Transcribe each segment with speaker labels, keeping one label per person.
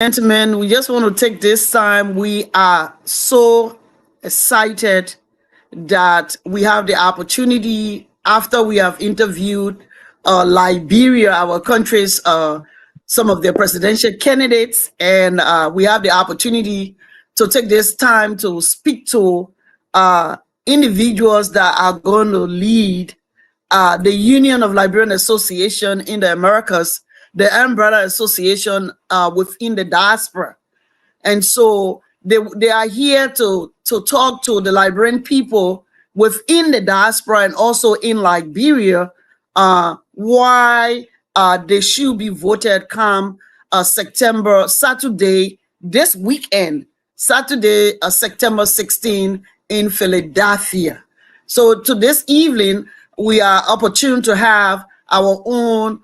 Speaker 1: Gentlemen, we just want to take this time. We are so excited that we have the opportunity after we have interviewed Liberia, our country's some of their presidential candidates, and we have the opportunity to take this time to speak to uh, individuals that are going to lead the Union of Liberian Association in the Americas, the umbrella association within the diaspora. And so they are here to talk to the Liberian people within the diaspora and also in Liberia why they should be voted come Saturday, this weekend, Saturday, September 16 in Philadelphia. So to this evening, we are opportune to have our own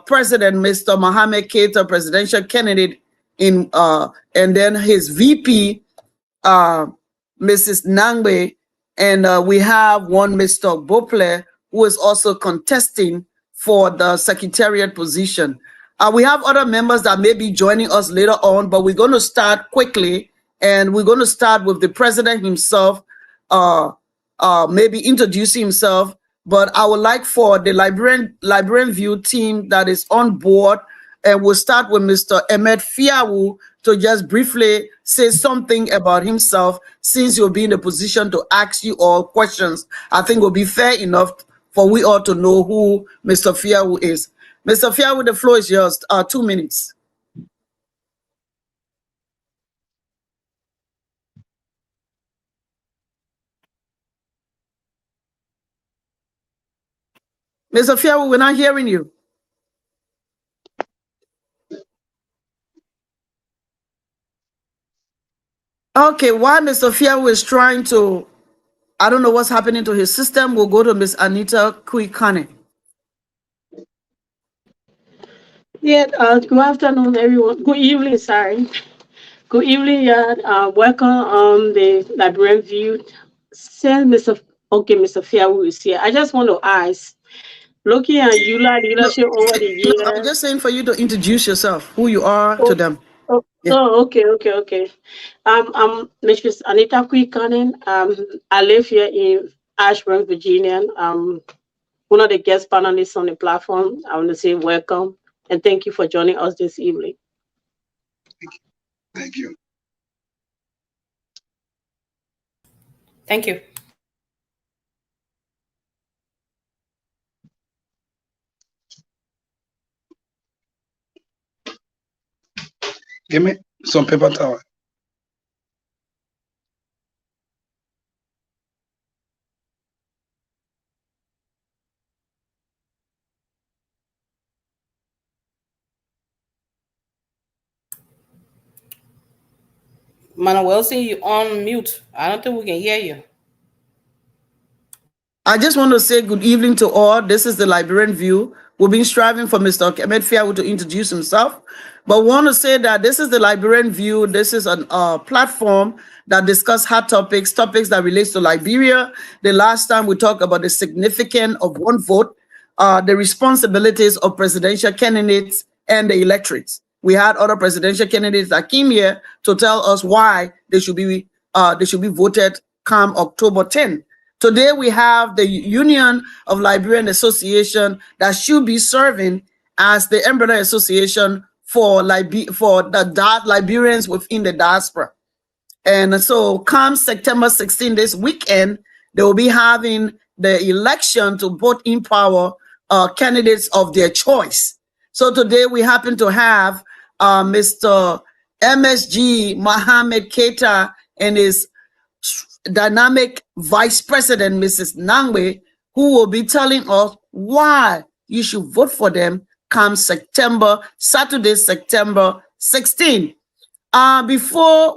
Speaker 1: President, Mr. Mohamed Keita, presidential candidate and then his VP, Mrs. Nangbe, and we have one Mr. Bople, who is also contesting for the secretariat position. We have other members that may be joining us later on, but we're going to start quickly, and we're going to start with the president himself, maybe introduce himself. But I would like for the Liberian View team that is on board, and we'll start with Mr. Ahmed Fiawu to just briefly say something about himself, since you'll be in a position to ask you all questions. I think will be fair enough for we all to know who Mr. Fiawu is. Mr. Fiawu, the floor is yours. 2 minutes. Mr. Fiawu, we're not hearing you. Okay, while Mr. Fiawu is trying to, I don't know what's happening to his system, we'll go to Miss Anita Kuikane.
Speaker 2: Yeah, good afternoon, everyone. Good evening, sorry. Good evening, yeah. Welcome the Liberian View. Mr. Fiawu is here. I just want to ask, looking at ULA leadership over the years.
Speaker 1: No, I'm just saying for you to introduce yourself, who you are to them.
Speaker 2: Yeah. Okay. I'm Mrs. Anita Kuikanen. I live here in Ashburn, Virginia. One of the guest panelists on the platform. I want to say welcome and thank you for joining us this evening.
Speaker 3: Thank you.
Speaker 4: Thank you.
Speaker 3: Give me some paper towel.
Speaker 4: Manuel Wilson, you on mute. I don't think we can hear you.
Speaker 1: I just want to say good evening to all. This is the Liberian View. We've been striving for Mr. Ahmed Fiawu to introduce himself, but we want to say that this is the Liberian View. This is a platform that discuss hot topics that relates to Liberia. The last time we talked about the significance of one vote, the responsibilities of presidential candidates and the electorates. We had other presidential candidates that came here to tell us why they should be voted come October 10th. Today we have the Union of Liberian Association that should be serving as the umbrella association for the Liberians within the diaspora. And so come September 16 this weekend, they will be having the election to vote in power candidates of their choice. So today we happen to have Mr. MSG Mohamed Keita and his dynamic Vice President, Mrs. Nangwe, who will be telling us why you should vote for them come Saturday, September 16. Before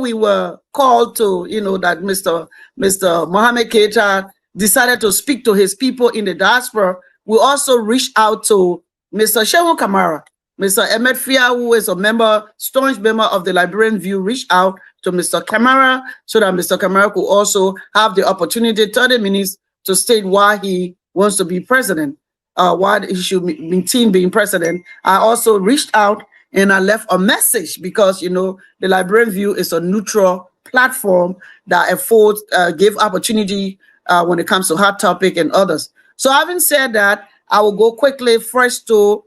Speaker 1: we were called to, that Mr. Mohamed Keita decided to speak to his people in the diaspora, we also reached out to Mr. Shehu Kamara. Mr. Ahmed Fia, who is a staunch member of the Liberian View, reached out to Mr. Kamara so that Mr. Kamara could also have the opportunity, 30 minutes, to state why he wants to be president, why he should maintain being president. I also reached out and I left a message because, you know, the Liberian View is a neutral platform that affords, give opportunity when it comes to hot topic and others. So having said that, I will go quickly first to,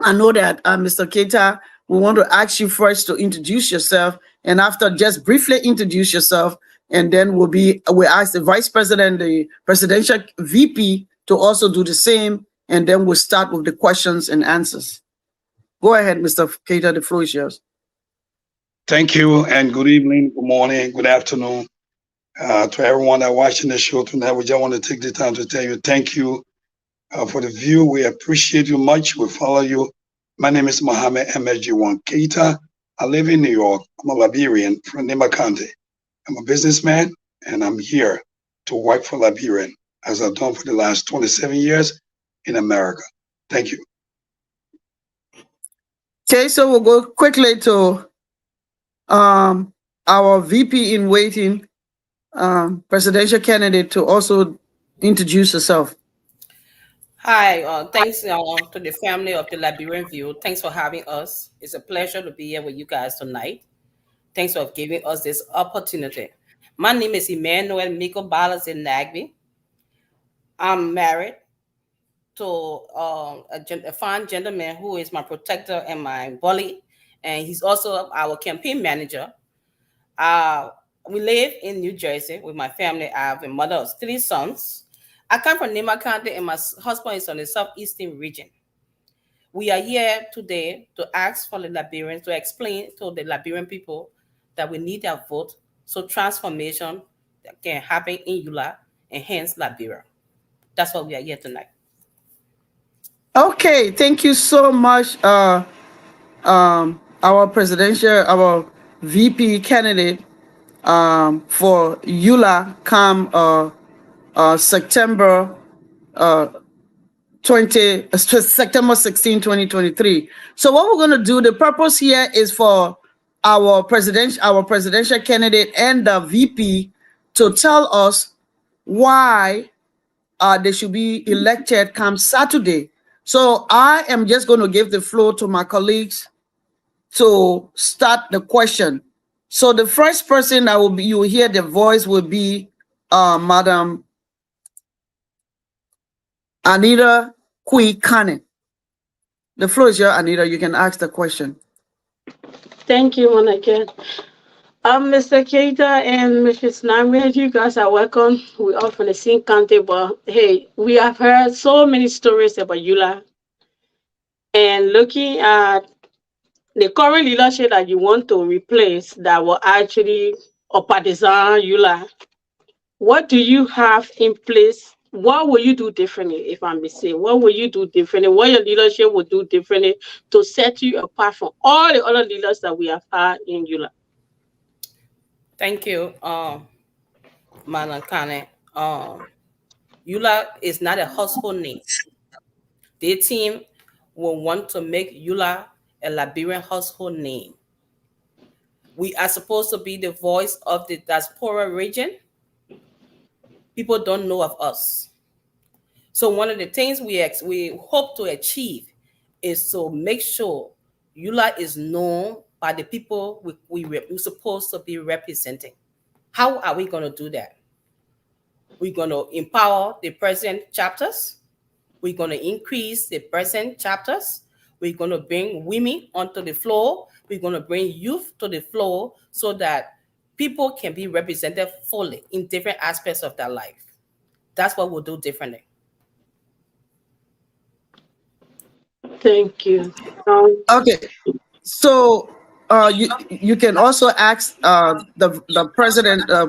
Speaker 1: I know that Mr. Keita, we want to ask you first to introduce yourself, and after just briefly introduce yourself, and then we'll ask the Vice President, the Presidential VP, to also do the same, and then we'll start with the questions and answers. Go ahead, Mr. Keita, the floor is yours.
Speaker 3: Thank you, and good evening, good morning, good afternoon to everyone that watching the show tonight. We just want to take the time to tell you thank you for the view. We appreciate you much. We follow you. My name is Mohammed MSG1 Keita. I live in New York. I'm a Liberian from Nima County. I'm a businessman, and I'm here to work for Liberian, as I've done for the last 27 years in America. Thank you.
Speaker 1: Okay, so we'll go quickly to our VP in waiting, presidential candidate, to also introduce herself.
Speaker 4: Hi, thanks to the family of the Liberian View. Thanks for having us. It's a pleasure to be here with you guys tonight. Thanks for giving us this opportunity. My name is Emmanuel Miko Balas in Nagby. I'm married to a fine gentleman who is my protector and my bully, and he's also our campaign manager. We live in New Jersey with my family. I have a mother of 3 sons. I come from Nima County, and my husband is on the southeastern region. We are here today to ask for the Liberians to explain to the Liberian people that we need their vote so transformation can happen in Eula and hence Liberia. That's why we are here tonight.
Speaker 1: Okay, thank you so much, our our VP candidate for Eula come September 16, 2023. So what we're going to do, the purpose here is for our presidential candidate and the VP to tell us why they should be elected come Saturday. So I am just going to give the floor to my colleagues to start the question. So the first person that you will hear the voice will be Madam Anita Kui-Kanen. The floor is yours, Anita. You can ask the question.
Speaker 2: Thank you, Monica. Mr. Keita and Mrs. Namwe, you guys are welcome. We're all from the same county, but hey, we have heard so many stories about Eula. And looking at the current leadership that you want to replace that will actually partisan Eula, what do you have in place? What will you do differently, if I may say? What will you do differently? What your leadership will do differently to set you apart from all the other leaders that we have had in Eula?
Speaker 4: Thank you, Madam Kane. Eula is not a household name. The team will want to make Eula a Liberian household name. We are supposed to be the voice of the diaspora region. People don't know of us. So one of the things we hope to achieve is to make sure Eula is known by the people we're supposed to be representing. How are we going to do that? We're going to empower the present chapters. We're going to increase the present chapters. We're going to bring women onto the floor. We're going to bring youth to the floor so that people can be represented fully in different aspects of their life. That's what we'll do differently.
Speaker 2: Thank you.
Speaker 1: Okay, so you can also ask the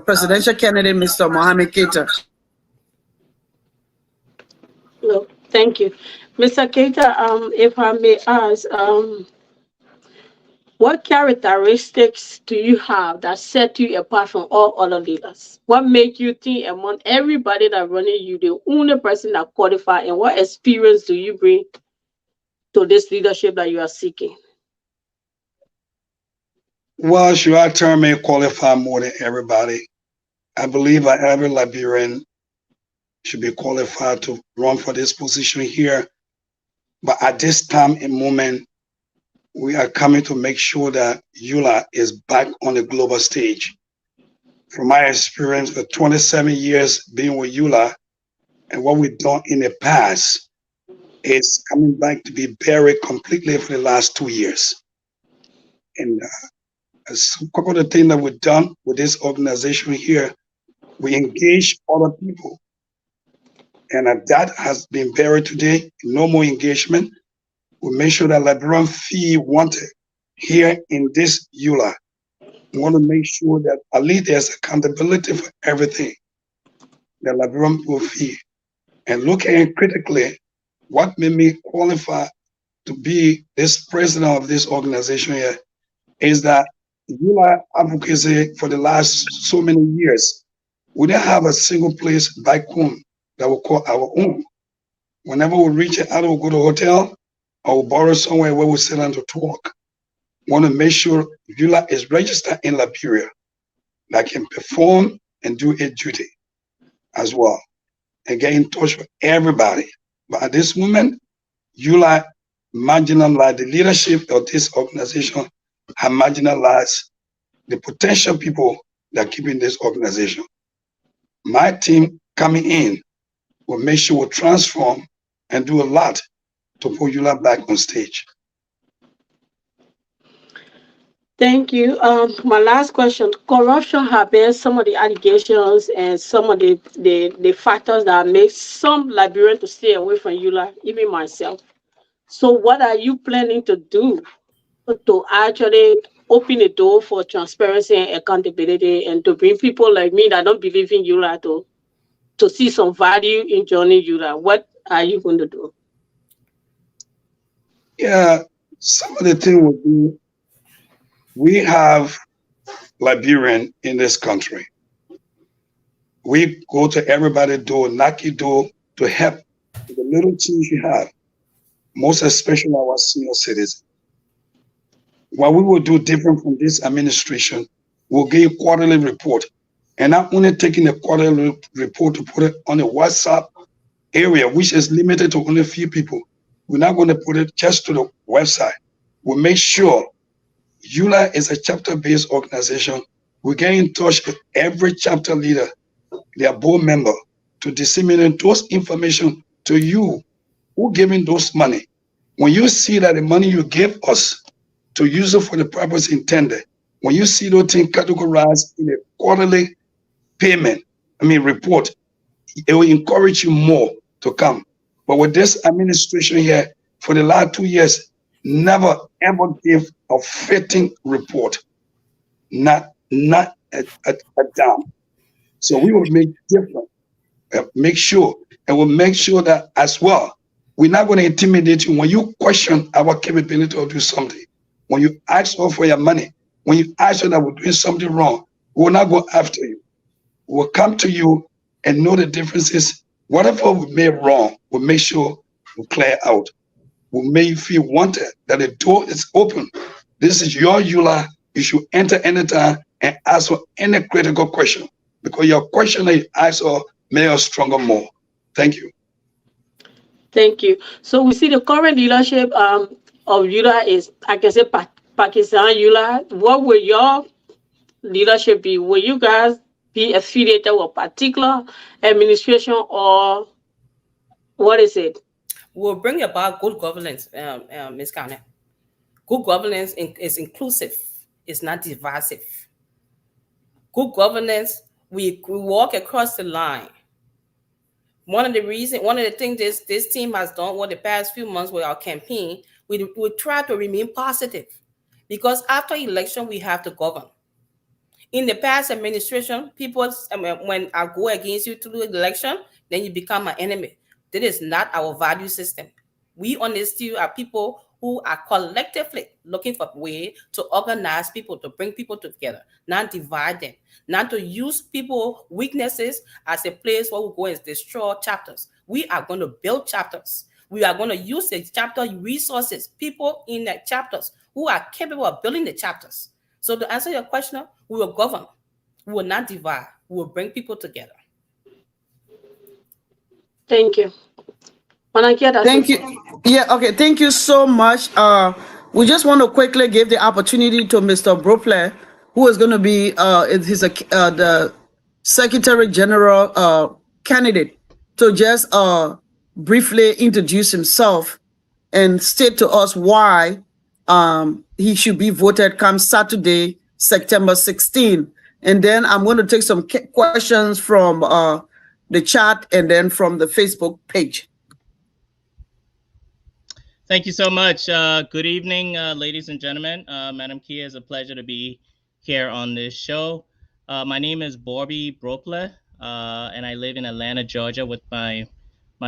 Speaker 1: presidential candidate, Mr. Mohammed Keita.
Speaker 2: No, thank you. Mr. Keita, if I may ask, what characteristics do you have that set you apart from all other leaders? What make you think among everybody that running you, the only person that qualify, and what experience do you bring to this leadership that you are seeking?
Speaker 3: Well, should I term me qualify more than everybody? I believe that every Liberian should be qualified to run for this position here. But at this time and moment, we are coming to make sure that EULA is back on the global stage. From my experience for 27 years being with EULA and what we've done in the past is coming back to be buried completely for the last 2 years. And a couple of the things that we've done with this organization here, we engage other people. And that has been buried today. No more engagement. We make sure that Liberian fee wanted here in this EULA. We want to make sure that at least there's accountability for everything that Liberian will fee. And looking at critically, what made me qualify to be this president of this organization here is that EULA advocacy for the last so many years, we didn't have a single place back home that we call our own. Whenever we reach it, either we go to a hotel or we borrow somewhere where we sit down to talk. We want to make sure EULA is registered in Liberia that can perform and do its duty as well and get in touch with everybody. But at this moment, EULA marginalized, the leadership of this organization have marginalized the potential people that keep in this organization. My team coming in will make sure we transform and do a lot to put EULA back on stage.
Speaker 2: Thank you. My last question: corruption have been some of the allegations and some of the factors that make some Liberians to stay away from EULA, even myself. So, what are you planning to do to actually open the door for transparency and accountability, and to bring people like me that don't believe in EULA to see some value in joining EULA? What are you going to do?
Speaker 3: Yeah, some of the things we do. We have Liberian in this country. We go to everybody's door, knock your door to help with the little things you have, most especially our senior citizens. What we will do different from this administration, we'll give a quarterly report. And not only taking a quarterly report to put it on a WhatsApp area, which is limited to only a few people. We're not going to put it just to the website. We'll make sure EULA is a chapter-based organization. We get in touch with every chapter leader, their board member, to disseminate those information to you who giving those money. When you see that the money you give us to use it for the purpose intended, when you see those things categorized in a quarterly report, it will encourage you more to come. But with this administration here, for the last 2 years, never ever give a fitting report, not a down. So we will make different, make sure, and we'll make sure that as well, we're not going to intimidate you when you question our capability to do something. When you ask us for your money, when you ask us that we're doing something wrong, we will not go after you. We'll come to you and know the differences. Whatever we made wrong, we'll make sure we clear out. We'll make you feel wanted, that the door is open. This is your EULA. You should enter anytime and ask for any critical question, because your question that you ask or make us stronger more. Thank you.
Speaker 2: Thank you. So we see the current leadership of EULA is, I can say, Pakistan EULA. What will your leadership be? Will you guys be affiliated with a particular administration, or what is it?
Speaker 4: We'll bring about good governance, Ms. Kane. Good governance is inclusive. It's not divisive. Good governance, we walk across the line. One of the things this team has done over the past few months with our campaign, we try to remain positive, because after election, we have to govern. In the past administration, people, when I go against you to do election, then you become an enemy. That is not our value system. We understand are people who are collectively looking for a way to organize people, to bring people together, not divide them, not to use people's weaknesses as a place where we go and destroy chapters. We are going to build chapters. We are going to use the chapter resources, people in the chapters who are capable of building the chapters. So to answer your question, we will govern. We will not divide. We will bring people together.
Speaker 2: Thank you.
Speaker 1: Thank you. Yeah, okay. Thank you so much. We just want to quickly give the opportunity to Mr. Brople, who is going to be the Secretary General candidate, to just briefly introduce himself and state to us why he should be voted come Saturday, September 16. And then I'm going to take some questions from the chat and then from the Facebook page.
Speaker 5: Thank you so much. Good evening, ladies and gentlemen. Madam Kia, it's a pleasure to be here on this show. My name is Borby Brople, and I live in Atlanta, Georgia with my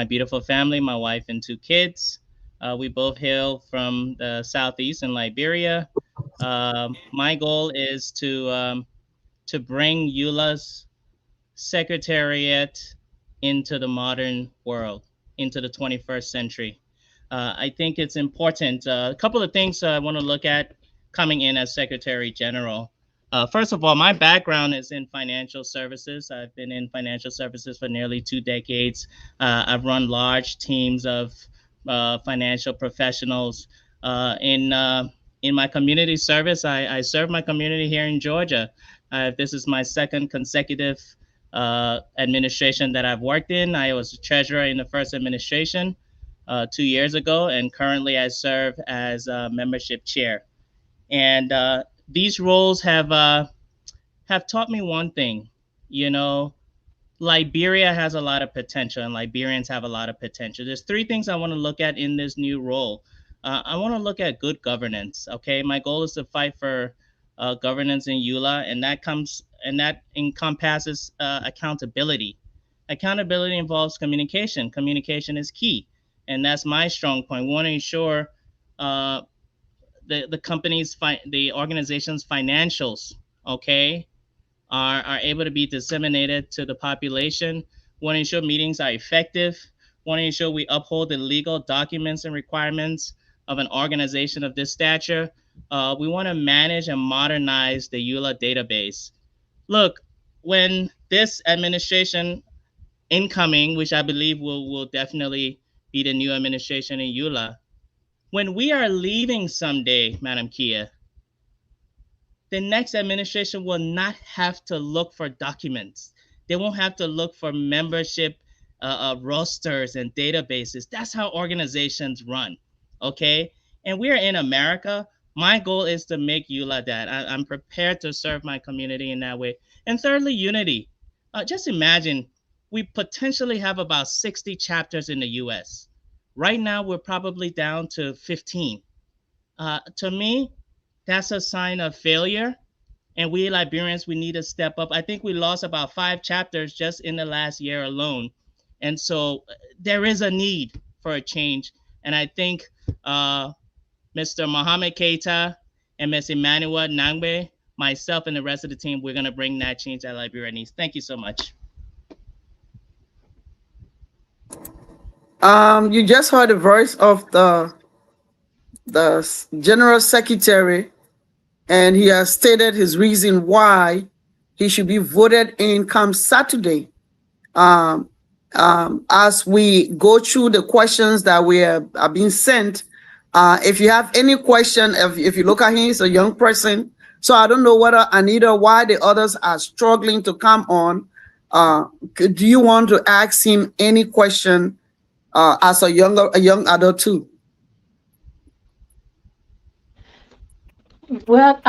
Speaker 5: beautiful family, my wife and 2 kids. We both hail from the Southeast in Liberia. My goal is to bring EULA's secretariat into the modern world, into the 21st century. I think it's important. A couple of things I want to look at coming in as Secretary General. First of all, my background is in financial services. I've been in financial services for nearly 2 decades. I've run large teams of financial professionals. In my community service, I serve my community here in Georgia. This is my 2nd consecutive administration that I've worked in. I was a treasurer in the first administration 2 years ago, and currently I serve as membership chair. And these roles have taught me one thing. You know, Liberia has a lot of potential, and Liberians have a lot of potential. There's 3 things I want to look at in this new role. I want to look at good governance. Okay, my goal is to fight for governance in EULA, and that encompasses accountability. Accountability involves communication. Communication is key, and that's my strong point. We want to ensure the company's the organization's financials, okay, are able to be disseminated to the population. We want to ensure meetings are effective. We want to ensure we uphold the legal documents and requirements of an organization of this stature. We want to manage and modernize the EULA database. Look, when this administration incoming, which I believe will definitely be the new administration in EULA, when we are leaving someday, Madam Kia, the next administration will not have to look for documents. They won't have to look for membership rosters and databases. That's how organizations run, okay? And we're in America. My goal is to make EULA that. I'm prepared to serve my community in that way. And thirdly, unity. Just imagine, we potentially have about 60 chapters in the US. Right now, we're probably down to 15. To me, that's a sign of failure. And we Liberians, we need to step up. I think we lost about 5 chapters just in the last year alone. And so there is a need for a change. And I think Mr. Mohamed Keita and Ms. Emmanuel Nangbe, myself and the rest of the team, we're going to bring that change that Liberia needs. Thank you so much.
Speaker 1: You just heard the voice of the General Secretary, and he has stated his reason why he should be voted in come Saturday. As we go through the questions that are being sent, if you have any question, if you look at him, he's a young person. So I don't know whether Anita, why the others are struggling to come on. Do you want to ask him any question as a young adult too?
Speaker 2: Well,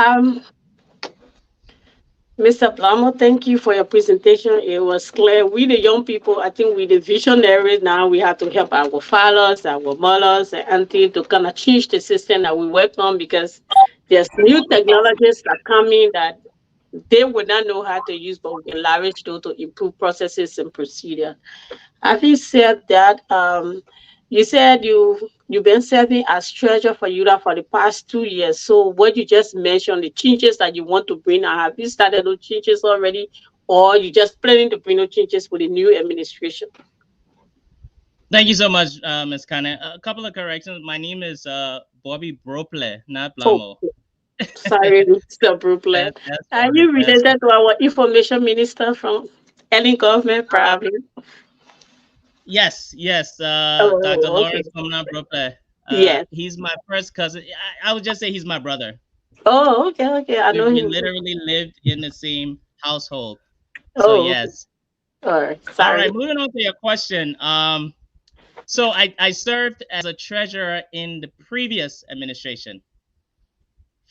Speaker 2: Mr. Plamo, thank you for your presentation. It was clear. We, the young people, I think we, the visionaries, now we have to help our fathers, our mothers, and aunties to kind of change the system that we work on, because there's new technologies that are coming that they would not know how to use, but we can leverage those to improve processes and procedure. Having said that, you said you've been serving as treasurer for EULA for the past 2 years. So what you just mentioned, the changes that you want to bring, have you started those changes already, or you just planning to bring those changes with the new administration?
Speaker 5: Thank you so much, Ms. Kane. A couple of corrections. My name is Bobby Brople, not Blamo.
Speaker 2: Oh, sorry, Mr. Brople. Are you related to our information minister from Ellen government, probably?
Speaker 5: Yes. Dr. Lawrence Comna Brople.
Speaker 2: Yes.
Speaker 5: He's my first cousin. I would just say he's my brother.
Speaker 2: Oh, okay. I know
Speaker 5: We
Speaker 2: him.
Speaker 5: literally lived in the same household. So
Speaker 2: Oh, okay.
Speaker 5: yes.
Speaker 2: All right.
Speaker 5: All
Speaker 2: Sorry.
Speaker 5: right, moving on to your question. So I served as a treasurer in the previous administration.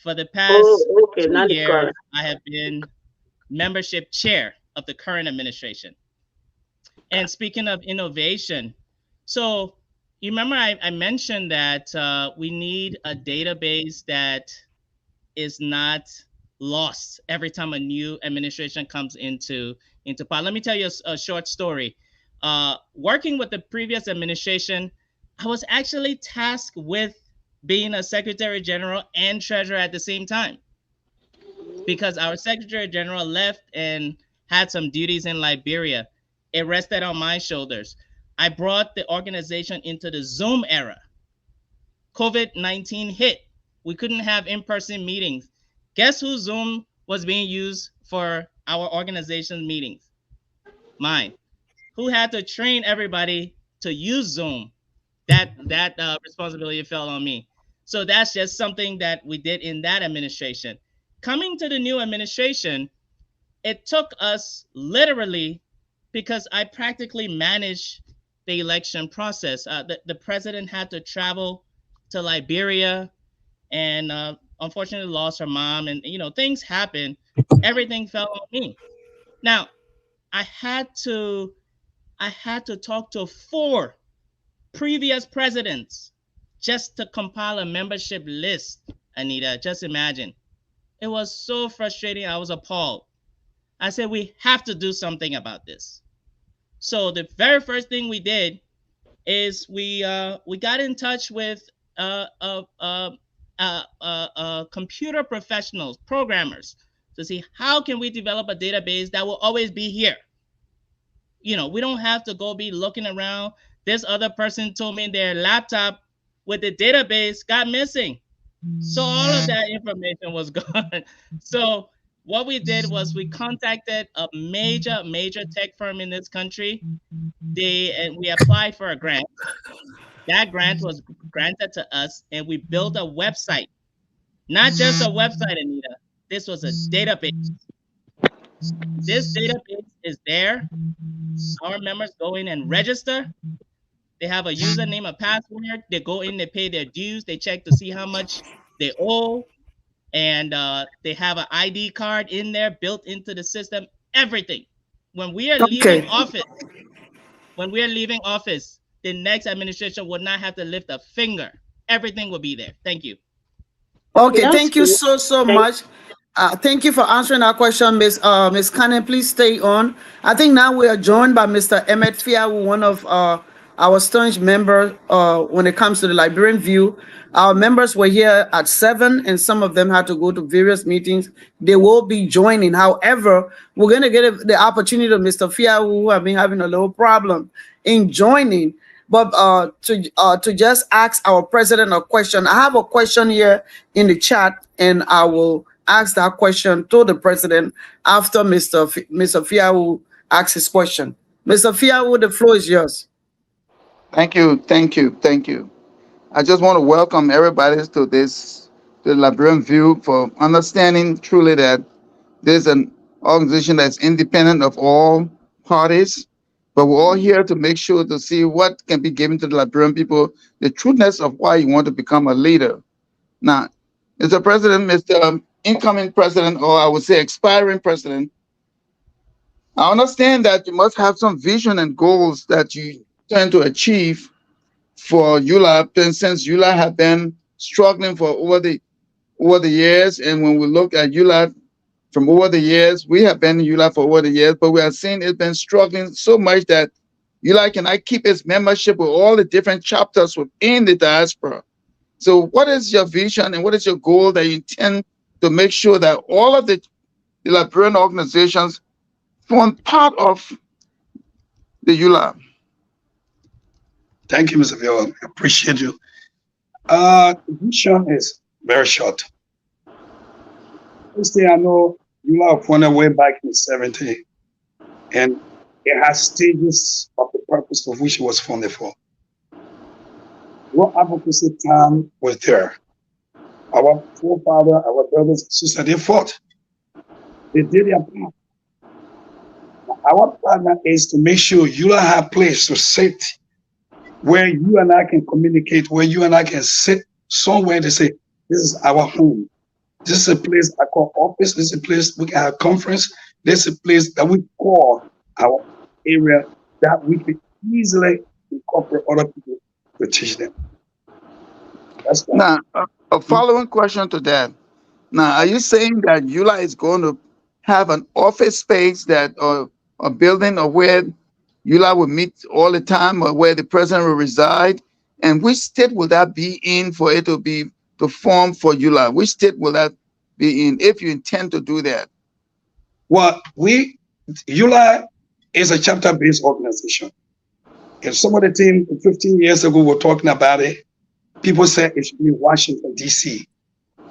Speaker 5: For the past
Speaker 2: Oh, okay.
Speaker 5: 2
Speaker 2: Now the
Speaker 5: years,
Speaker 2: correct.
Speaker 5: I have been membership chair of the current administration. And speaking of innovation, so you remember I mentioned that we need a database that is not lost every time a new administration comes into power. Let me tell you a short story. Working with the previous administration, I was actually tasked with being a secretary general and treasurer at the same time because our secretary general left and had some duties in Liberia. It rested on my shoulders. I brought the organization into the Zoom era. COVID-19 hit. We couldn't have in-person meetings. Guess whose Zoom was being used for our organization meetings? Mine. Who had to train everybody to use Zoom? That responsibility fell on me. So that's just something that we did in that administration. Coming to the new administration, it took us literally because I practically managed the election process. The president had to travel to Liberia and unfortunately lost her mom, and things happen. Everything fell on me. Now I had to talk to 4 previous presidents just to compile a membership list. Anita, just imagine. It was so frustrating. I was appalled. I said, we have to do something about this. So the very first thing we did is we got in touch with computer professionals, programmers, to see how can we develop a database that will always be here. We don't have to go be looking around. This other person told me their laptop with the database got missing. So all of that information was gone. So what we did was we contacted a major tech firm in this country. And we applied for a grant. That grant was granted to us, and we built a website. Not just a website, Anita. This was a database. This database is there. Our members go in and register. They have a username, a password. They go in, they pay their dues. They check to see how much they owe. And they have an ID card in there built into the system. Everything. When we are leaving office, the next administration would not have to lift a finger. Everything will be there. Thank you.
Speaker 1: Okay,
Speaker 2: That's
Speaker 1: thank you
Speaker 2: good.
Speaker 1: so much. Thank you for answering our question, Miss Cannon. Please stay on. I think now we are joined by Mr. Emmett Fiawu, one of our staunch members when it comes to the Liberian View. Our members were here at 7, and some of them had to go to various meetings. They will be joining. However, we're going to get the opportunity to Mr. Fiawu, who have been having a little problem in joining. But to just ask our president a question, I have a question here in the chat, and I will ask that question to the president after Mr. Fiawu asks his question. Mr. Fiawu, the floor is yours.
Speaker 6: Thank you. I just want to welcome everybody to the Liberian View, for understanding truly that there's an organization that's independent of all parties, but we're all here to make sure to see what can be given to the Liberian people, the trueness of why you want to become a leader. Now, Mr. President, Mr. Incoming President, or I would say expiring President, I understand that you must have some vision and goals that you tend to achieve for ULA, since ULA have been struggling for over the years. And when we look at ULA from over the years, we have been in ULA for over the years, but we are seeing it's been struggling so much that ULA cannot keep its membership with all the different chapters within the diaspora. So what is your vision and what is your goal that you intend to make sure that all of the Liberian organizations form part of the ULA?
Speaker 3: Thank you, Mr. Viola. I appreciate you. The vision is very short. First thing I know, ULA was founded way back in the 70s, and it has stages of the purpose of which it was founded for. What advocacy time was there? Our forefather, our brothers and sisters, they fought. They did their part. Our partner is to make sure you have a place to sit where you and I can communicate, where you and I can sit somewhere to say, this is our home. This is a place I call office. This is a place we can have conference. This is a place that we call our area that we can easily incorporate other people to teach them. That's
Speaker 6: Now, a following question to that. Now, are you saying that EULA is going to have an office space that, or a building, or where EULA will meet all the time, or where the president will reside? And which state will that be in for it to form for EULA? Which state will that be in if you intend to do that?
Speaker 3: Well, EULA is a chapter-based organization. And some of the team 15 years ago were talking about it. People said it should be Washington, D.C.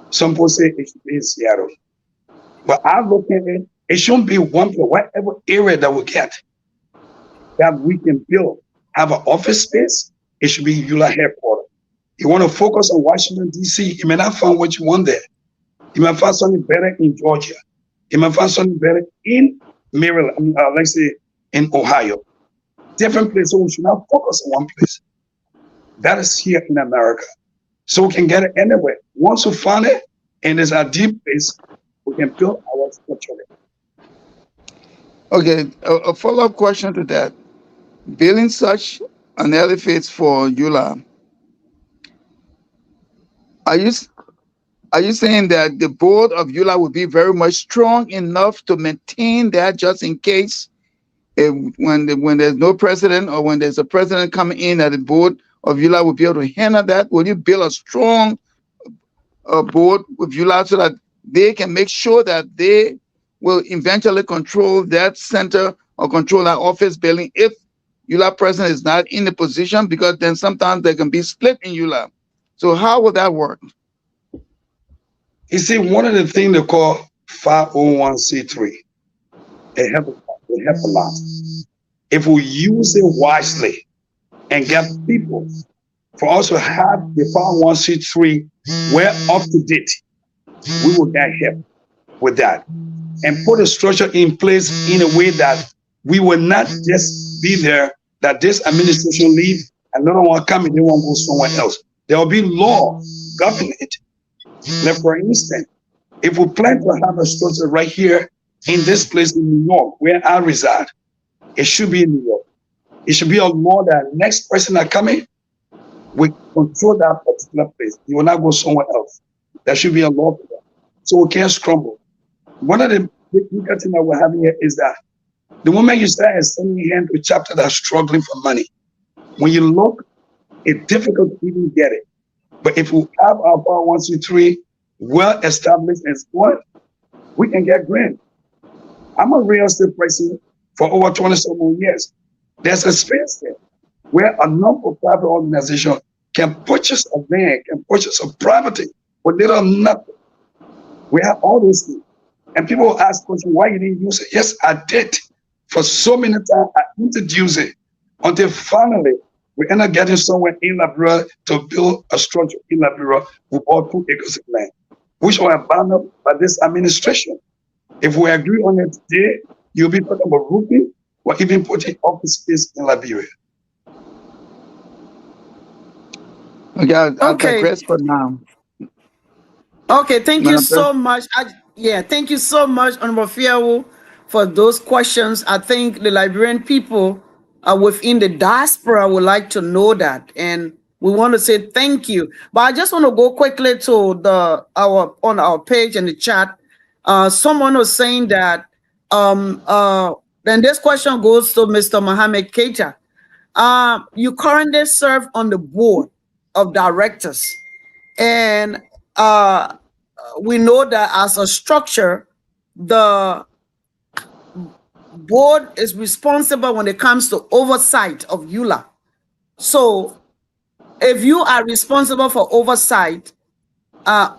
Speaker 3: Some people say it should be in Seattle. But I look at it, it shouldn't be one place, whatever area that we get, that we can build, have an office space, it should be EULA headquarters. You want to focus on Washington, D.C., you may not find what you want there. You might find something better in Georgia. You might find something better in Maryland, let's say in Ohio. Different places, so we should not focus on one place. That is here in America. So we can get it anywhere. Once we find it, and it's a deep place, we can build our structure there.
Speaker 6: Okay, a follow-up question to that. Building such an edifice for EULA, are you saying that the board of EULA will be very much strong enough to maintain that, just in case when there's no president, or when there's a president coming in, that the board of EULA will be able to handle that? Will you build a strong board with EULA so that they can make sure that they will eventually control that center or control that office building if EULA president is not in the position? Because then sometimes there can be split in EULA. So how will that work?
Speaker 3: You see, one of the things they call 501c3, it helps a lot. If we use it wisely and get people, for us to have the 501c3 well up to date, we will get help with that. And put a structure in place in a way that we will not just be there, that this administration leave, another one come and they won't go somewhere else. There will be law governing it. Like, for instance, if we plan to have a structure right here in this place in New York, where I reside, it should be in New York. It should be a law that next person that come in, we control that particular place. You will not go somewhere else. There should be a law for that. So we can't scramble. One of the big things that we're having here is that the moment you start extending your hand to a chapter that's struggling for money, when you look, it's difficult to even get it. But if we have our 501c3 well established and what, we can get grant. I'm a real estate person for over 27 years. There's a space there where a non-profit organization can purchase a land, can purchase a property for little or nothing. We have all those things. And people ask questions, why you didn't use it? Yes, I did. For so many times, I introduced it until finally we end up getting somewhere in Liberia to build a structure in Liberia with all 2 acres of land, which were abandoned by this administration. If we agree on it today, you'll be talking about roofing or even putting office space in Liberia.
Speaker 6: Okay, I'll
Speaker 1: Okay.
Speaker 6: digress for now.
Speaker 1: Okay, thank you
Speaker 6: Madam
Speaker 1: so much. Thank you so much, Honorable Fiawu, for those questions. I think the Liberian people within the diaspora would like to know that, and we want to say thank you. But I just want to go quickly to on our page in the chat. Someone was saying that then this question goes to Mr. Mohammed Keita. You currently serve on the board of directors, and we know that as a structure, the board is responsible when it comes to oversight of EULA. So if you are responsible for oversight, how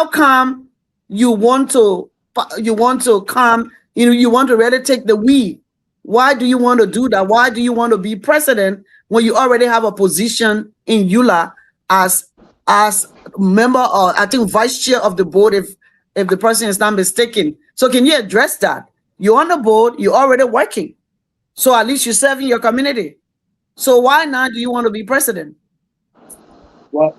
Speaker 1: come you want to come, you want to really take the lead? Why do you want to do that? Why do you want to be president when you already have a position in EULA as member or I think vice chair of the board if the person is not mistaken. So can you address that? You're on the board, you're already working. So at least you're serving your community. So why not do you want to be president?
Speaker 3: Well,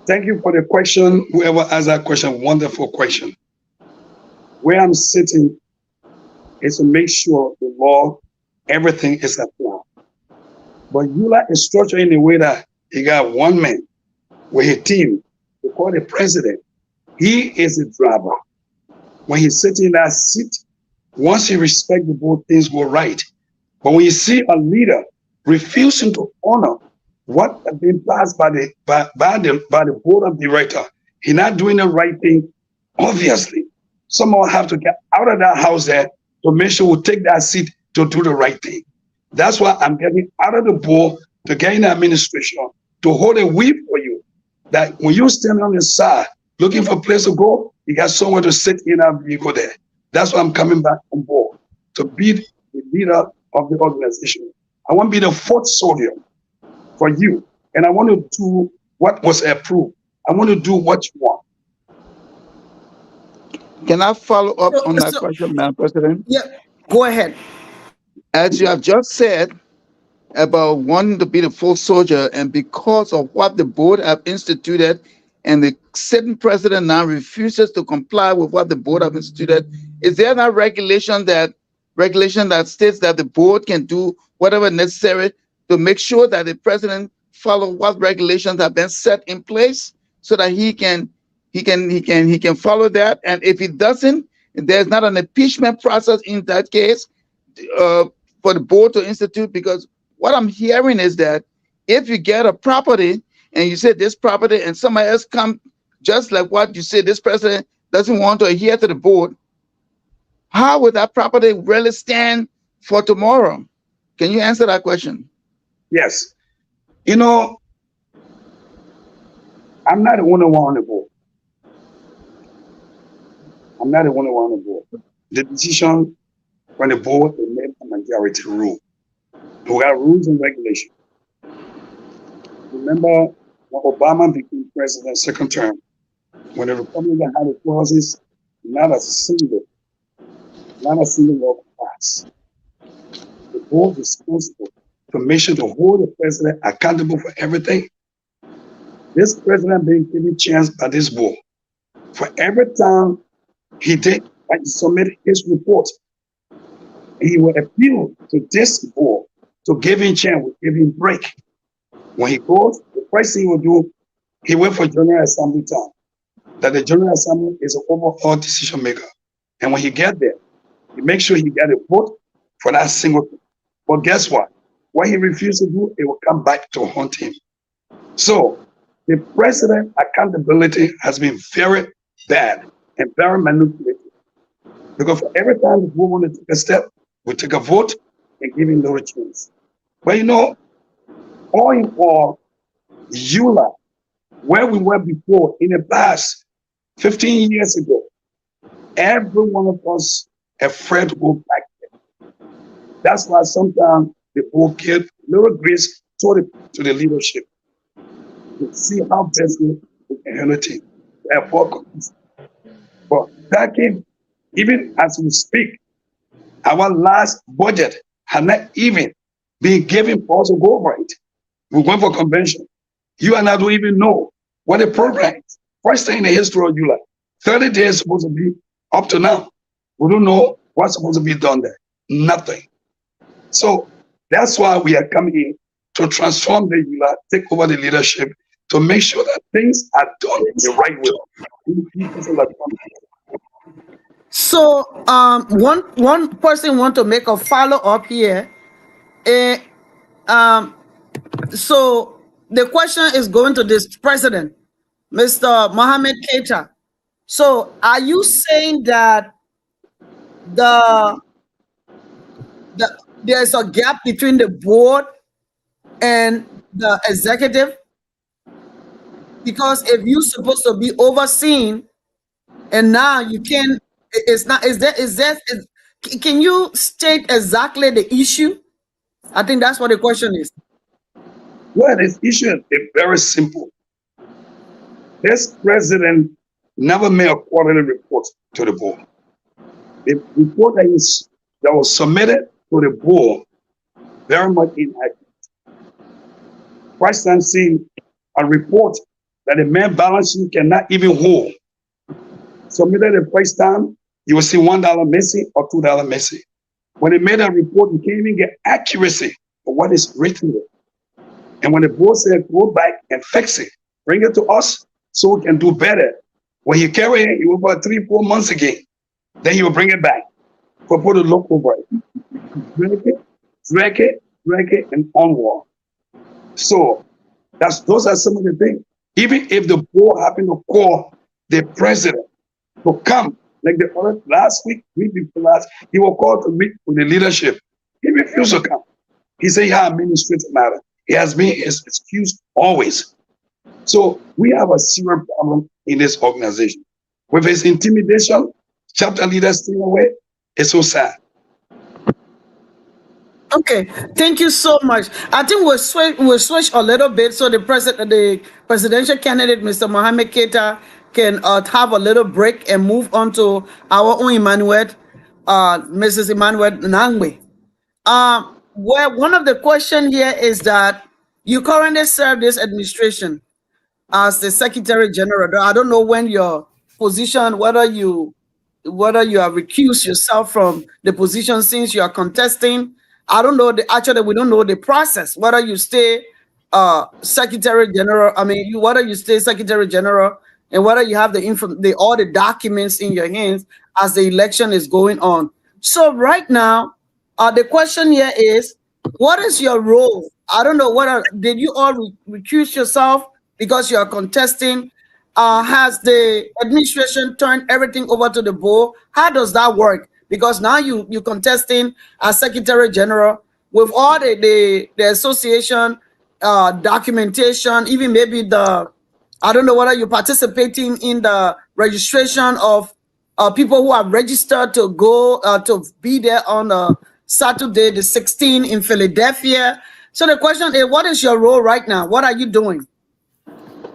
Speaker 3: thank you for the question. Whoever asked that question, wonderful question. Where I'm sitting is to make sure the law, everything is applied. But EULA is structured in a way that you got one man with a team, they call the president. He is the driver. When he's sitting in that seat, once you respect the board, things go right. But when you see a leader refusing to honor what has been passed by the board of director, he's not doing the right thing. Obviously, someone have to get out of that house there to make sure we take that seat to do the right thing. That's why I'm getting out of the board to get in the administration to hold a whip for you. That when you stand on the side looking for a place to go, you got somewhere to sit in and you go there. That's why I'm coming back on board to be the leader of the organization. I want to be the fourth soldier for you. And I want to do what was approved. I want to do what you want.
Speaker 6: Can I follow up on that question, Madam President?
Speaker 1: Yeah, go ahead.
Speaker 6: As you have just said about wanting to be the full soldier, and because of what the board have instituted, and the sitting president now refuses to comply with what the board have instituted, is there not regulation that states that the board can do whatever necessary to make sure that the president follow what regulations have been set in place so that he can follow that? And if he doesn't, there's not an impeachment process in that case for the board to institute? Because what I'm hearing is that if you get a property and you say this property and somebody else come, just like what you said, this president doesn't want to adhere to the board, how would that property really stand for tomorrow? Can you answer that question?
Speaker 3: Yes. You know, I'm not the one on the board. I'm not the one on the board. The decision from the board is made a majority rule. We got rules and regulations. Remember when Obama became president second term, when the Republicans had the clauses, not a single law passed. The board is responsible to make sure to hold the president accountable for everything. This president being given chance by this board. For every time he did, like, submit his report, he will appeal to this board to give him chance, give him break. When he goes, the first thing he will do, he wait for General Assembly time. That the General Assembly is an overall decision maker. And when he get there, he makes sure he get a vote for that single thing. But guess what? What he refuses to do, it will come back to haunt him. So the president accountability has been very bad and very manipulated. Because for every time we want to take a step, we take a vote and give him no chance. But you know, all in all, EULA, where we were before in the past, 15 years ago, every one of us afraid to go back there. That's why sometimes the board give little grace to the leadership to see how best we can handle it. But back in, even as we speak, our last budget had not even been given for us to go over it. We're going for convention. You and I don't even know what the program is. First thing in the history of EULA, 30 days supposed to be up to now. We don't know what's supposed to be done there. Nothing. So that's why we are coming in to transform the EULA, take over the leadership, to make sure that things are done in the right way.
Speaker 1: So one person want to make a follow up here. So the question is going to this president, Mr. Mohammed Keita. So are you saying that there's a gap between the board and the executive? Because if you're supposed to be overseen and now you can, it's not, can you state exactly the issue? I think that's what the question is.
Speaker 3: Well, this issue is very simple. This president never made a quarterly report to the board. The report that was submitted to the board very much inaccurate. First time seeing a report that the main balance sheet cannot even hold. Submitted the first time, you will see $1 missing or $2 missing. When they made a report, you can't even get accuracy of what is written there. And when the board said, go back and fix it, bring it to us so we can do better. When you carry it, it will about 3-4 months again. Then he will bring it back for people to look over it. Drag it, and onward. So those are some of the things. Even if the board happened to call the president to come, like the other last week before last, he was called to meet with the leadership. He refused to come. He said he had administrative matter. He has been his excuse always. So we have a serious problem in this organization. With his intimidation, chapter leaders staying away, it's so sad.
Speaker 1: Okay, thank you so much. I think we'll switch a little bit so the presidential candidate, Mr. Mohamed Keita, can have a little break and move on to our own Emmanuel, Mrs. Emmanuel Nangwe. Well, one of the question here is that you currently serve this administration as the Secretary General. I don't know when your position, whether you have recused yourself from the position since you are contesting. I don't know actually we don't know the process, whether you stay Secretary General, whether you stay Secretary General and whether you have all the documents in your hands as the election is going on. So right now, the question here is, what is your role? I don't know did you all recuse yourself because you are contesting? Has the administration turned everything over to the board? How does that work? Because now you're contesting as Secretary General with all the association documentation, even maybe I don't know whether you're participating in the registration of people who are registered to go to be there on Saturday the 16th in Philadelphia. So the question is, what is your role right now? What are you doing?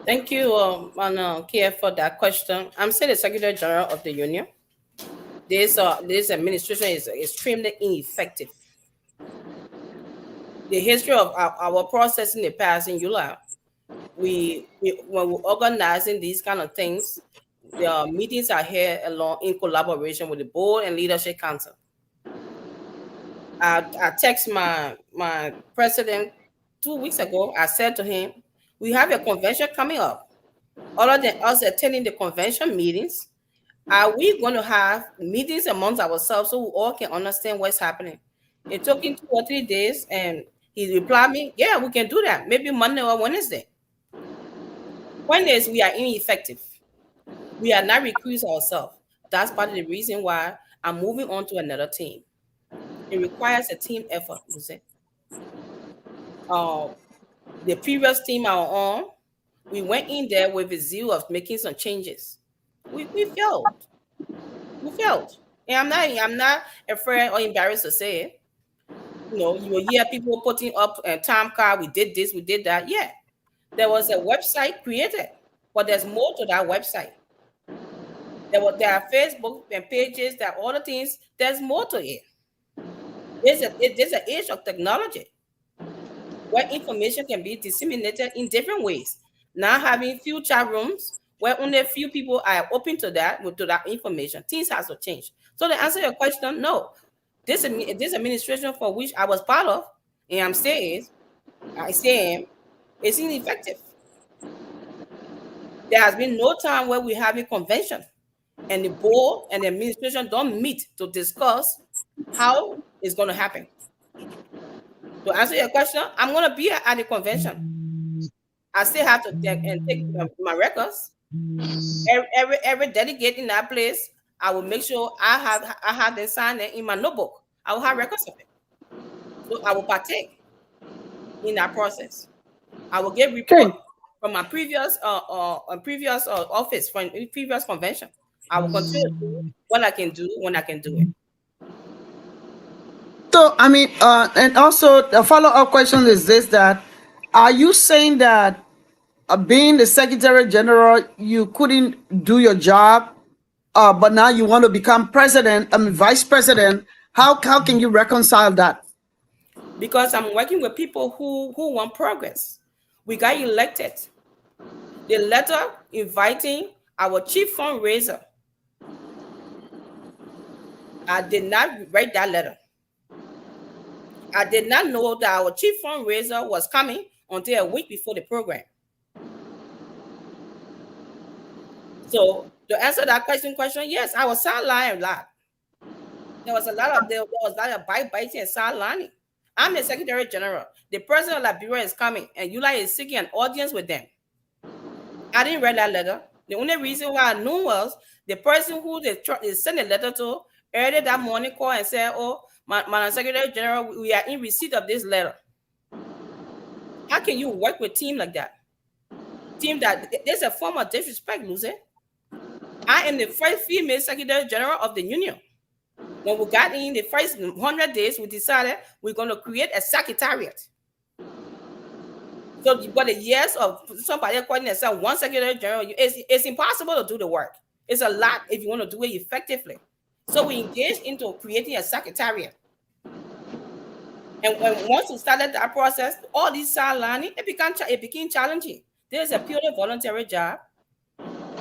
Speaker 4: Thank you, Kia, for that question. I'm still the Secretary General of the Union. This administration is extremely ineffective. The history of our process in the past in ULA, when we're organizing these kind of things, the meetings are here along in collaboration with the board and leadership council. I text my president 2 weeks ago. I said to him, we have a convention coming up. Other than us attending the convention meetings, are we going to have meetings amongst ourselves so we all can understand what's happening? It took him 2 or 3 days, and he replied me, yeah, we can do that. Maybe Monday or Wednesday. Point is, we are ineffective. We are not recruiting ourselves. That's part of the reason why I'm moving on to another team. It requires a team effort, you see. The previous team I was on, we went in there with a zeal of making some changes. We failed. We failed. And I'm not afraid or embarrassed to say it. You know, you will hear people putting up a time card. We did this, we did that. Yeah. There was a website created, but there's more to that website. There are Facebook and pages, there are all the things. There's more to it. There's an age of technology where information can be disseminated in different ways. Now having few chat rooms where only a few people are open to that information, things has to change. So to answer your question, no, this administration for which I was part of, and I'm saying, it's ineffective. There has been no time where we have a convention and the board and the administration don't meet to discuss how it's going to happen. To answer your question, I'm going to be at the convention. I still have to take my records. Every delegate in that place, I will make sure I have them sign it in my notebook. I will have records of it. So I will partake in that process. I will get report from my previous office, from previous convention. I will continue to do what I can do when I can do it.
Speaker 1: So, I mean, and also a follow-up question is this: that are you saying that being the Secretary General, you couldn't do your job, but now you want to become president, I mean, vice president? How can you reconcile that?
Speaker 4: Because I'm working with people who want progress. We got elected. The letter inviting our chief fundraiser, I did not write that letter. I did not know that our chief fundraiser was coming until a week before the program. So to answer that question, yes, I was sidelined a lot. There was a lot of bite-biting and sidelining. I'm the Secretary General. The president of Liberia is coming, and Yula is seeking an audience with them. I didn't read that letter. The only reason why I knew was the person who they sent a letter to earlier that morning called and said, "Oh, Madam Secretary General, we are in receipt of this letter." How can you work with team like that? Team that there's a form of disrespect, Lucy. I am the first female Secretary General of the Union. When we got in the first 100 days, we decided we're going to create a secretariat. So, but the years of somebody according to say one Secretary General, it's impossible to do the work. It's a lot if you want to do it effectively. So we engaged into creating a secretariat. And once we started that process, all these sidelining, it became challenging. This is a purely voluntary job.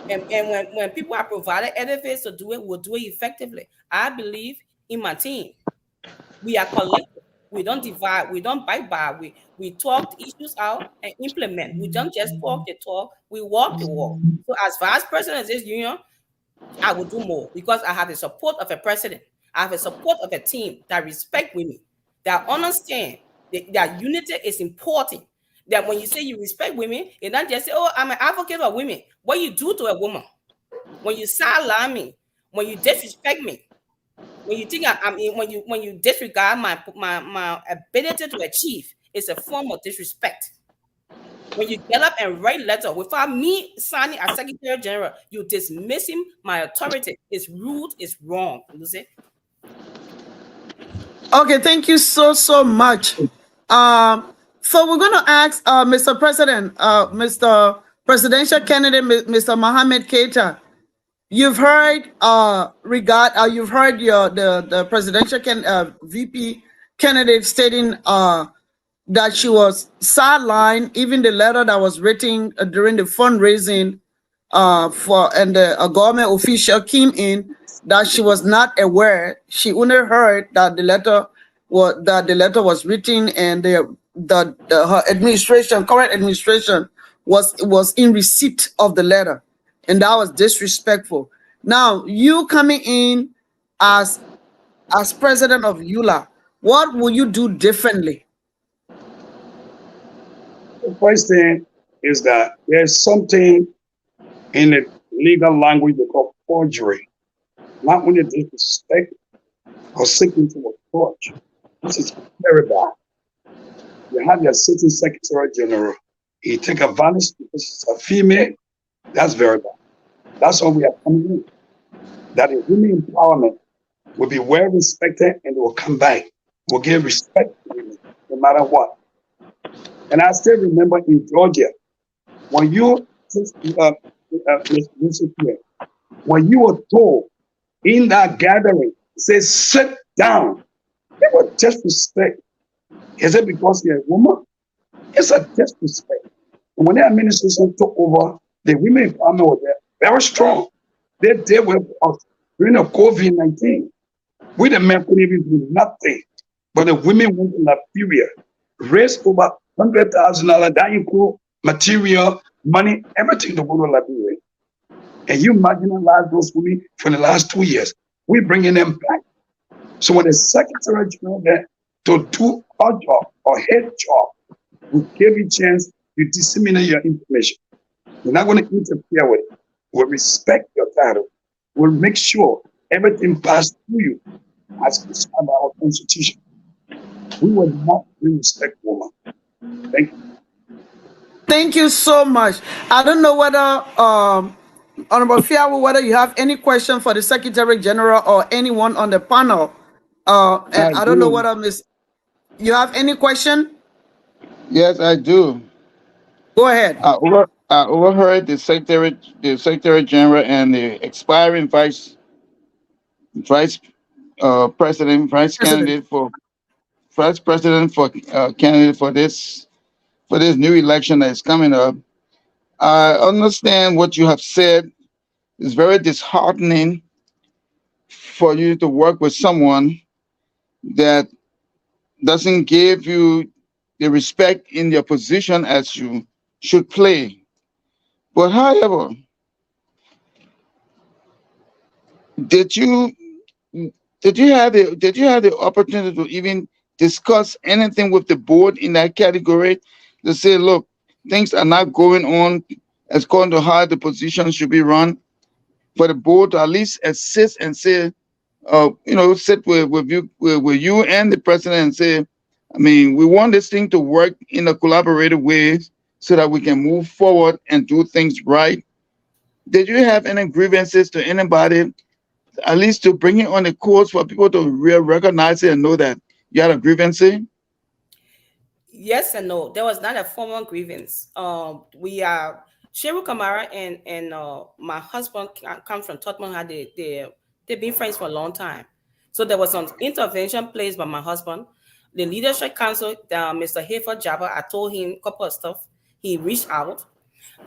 Speaker 4: And when people are provided edifice to do it, we'll do it effectively. I believe in my team. We are collective. We don't divide. We don't bite by. We talk the issues out and implement. We don't just talk the talk. We walk the walk. So as vice president of this union, I will do more because I have the support of a president. I have the support of a team that respect women, that understand that unity is important. That when you say you respect women, you don't just say, "Oh, I'm an advocate of women." What you do to a woman, when you sideline me, when you disrespect me, when you think when you disregard my ability to achieve, it's a form of disrespect. When you get up and write letter without me signing as Secretary General, you dismissing my authority. It's rude. It's wrong. You see?
Speaker 1: Okay, thank you so much. So we're going to ask Mr. President, Mr. Presidential Candidate, Mr. Mohammed Keita. You've heard you've heard the presidential VP candidate stating that she was sidelined. Even the letter that was written during the fundraising and the government official came in that she was not aware. She only heard that the letter was written and her administration, current administration, was in receipt of the letter, and that was disrespectful. Now you coming in as president of EULA, what will you do differently?
Speaker 3: The first thing is that there's something in the legal language they call forgery. Not when you disrespect or seeking to approach. This is very bad. You have your sitting Secretary General. He take advantage because she's a female. That's very bad. That's what we are coming in. That the women empowerment will be well respected and they will come back. We'll give respect to women no matter what. And I still remember in Georgia, when you when you were told in that gathering, say sit down, it was disrespect. Is it because you're a woman? It's a disrespect. And when the administration took over, the women empowerment was there, very strong. They did with us during the COVID-19. We the men couldn't even do nothing. But the women went to Liberia, raised over $100,000. That include material, money, everything to go to Liberia. And you marginalize those women for the last 2 years. We're bringing them back. So when the Secretary General there to do our job or head job, we give you a chance to disseminate your information. We're not going to interfere with it. We'll respect your title. We'll make sure everything passes through you as prescribed by our Constitution. We will not respect women. Thank you.
Speaker 1: Thank you so much. I don't know whether Honorable Fiawu, whether you have any question for the Secretary General or anyone on the panel And I don't know
Speaker 6: do.
Speaker 1: what I missed. You have any question?
Speaker 6: Yes, I do.
Speaker 1: Go ahead.
Speaker 6: I overheard the Secretary General, and the expiring vice president,
Speaker 1: President.
Speaker 6: vice president for candidate for this new election that is coming up. I understand what you have said. It's very disheartening for you to work with someone that doesn't give you the respect in your position as you should play. But however, did you did you have the opportunity to even discuss anything with the board in that category to say, look, things are not going on as according to how the position should be run, for the board to at least assist and say, sit with you and the president and say, I mean, we want this thing to work in a collaborative way so that we can move forward and do things right. Did you have any grievances to anybody, at least to bring it on the course for people to recognize it and know that you had a grievance?
Speaker 4: Yes and no. There was not a formal grievance. We are Sheru Kamara and my husband come from Tottenham. They've been friends for a long time. So there was some intervention placed by my husband. The leadership council, Mr. Hayford Jabba, I told him a couple of stuff. He reached out,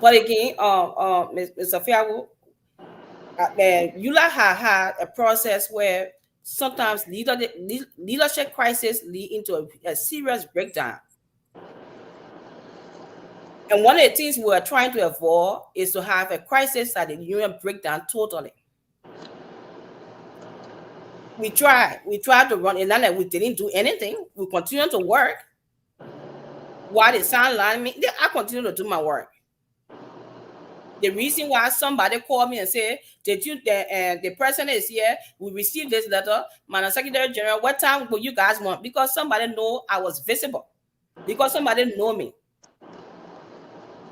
Speaker 4: but again, Mr. Fiago, Eula had a process where sometimes leadership crisis lead into a serious breakdown. And one of the things we are trying to avoid is to have a crisis that the union break down totally. We tried to run, and then we didn't do anything. We continue to work. While they sideline me, I continue to do my work. The reason why somebody called me and said, "Did you? The president is here. We received this letter, Madam Secretary General. What time will you guys want?" Because somebody know I was visible. Because somebody know me.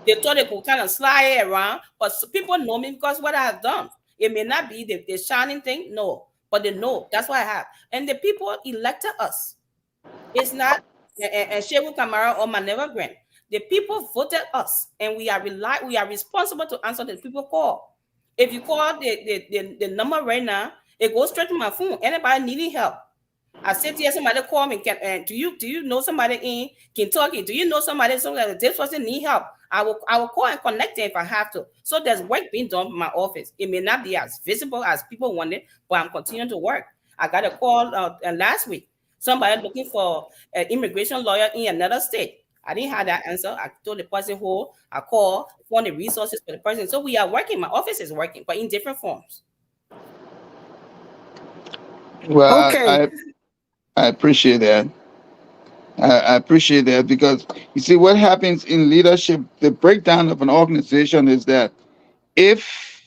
Speaker 4: They thought they could kind of slide it around, but people know me because what I have done. It may not be the shining thing, no, but they know that's what I have. And the people elected us. It's not Shehu Kamara or Maneva Grant. The people voted us, and we are responsible to answer the people call. If you call the number right now, it goes straight to my phone. Anybody needing help, I said here, somebody call me. Do you know somebody in Kentucky? Do you know somebody? This person need help. I will call and connect them if I have to. So there's work being done in my office. It may not be as visible as people want it, but I'm continuing to work. I got a call last week. Somebody looking for an immigration lawyer in another state. I didn't have that answer. I told the person who I called, found the resources for the person. So we are working. My office is working, but in different forms.
Speaker 6: Well,
Speaker 1: Okay.
Speaker 6: I appreciate that. I appreciate that, because you see what happens in leadership. The breakdown of an organization is that if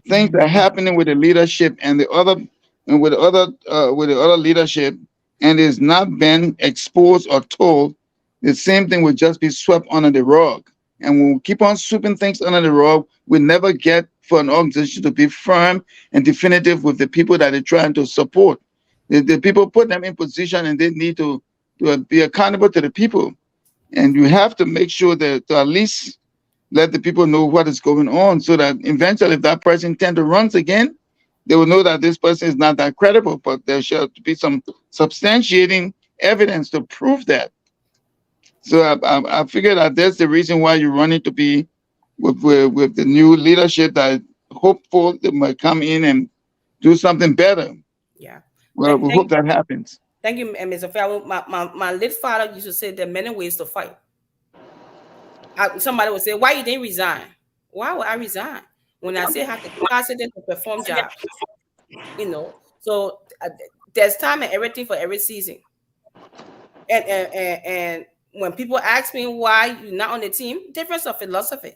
Speaker 6: things are happening with the leadership and with the other leadership, and is not been exposed or told, the same thing will just be swept under the rug. And when we keep on sweeping things under the rug, we never get for an organization to be firm and definitive with the people that they're trying to support. The people put them in position, and they need to be accountable to the people. And you have to make sure that to at least let the people know what is going on, so that eventually, if that person tend to runs again, they will know that this person is not that credible, but there should be some substantiating evidence to prove that. So I figured that that's the reason why you're running to be with the new leadership, that hopeful they might come in and do something better.
Speaker 4: Yeah.
Speaker 6: Well, we hope that happens.
Speaker 4: Thank you, Mr. Farrell. My late father used to say there are many ways to fight. Somebody would say, "Why you didn't resign?" Why would I resign when I say I have the capacity to perform jobs? So there's time and everything for every season. And when people ask me why you're not on the team, difference of philosophy.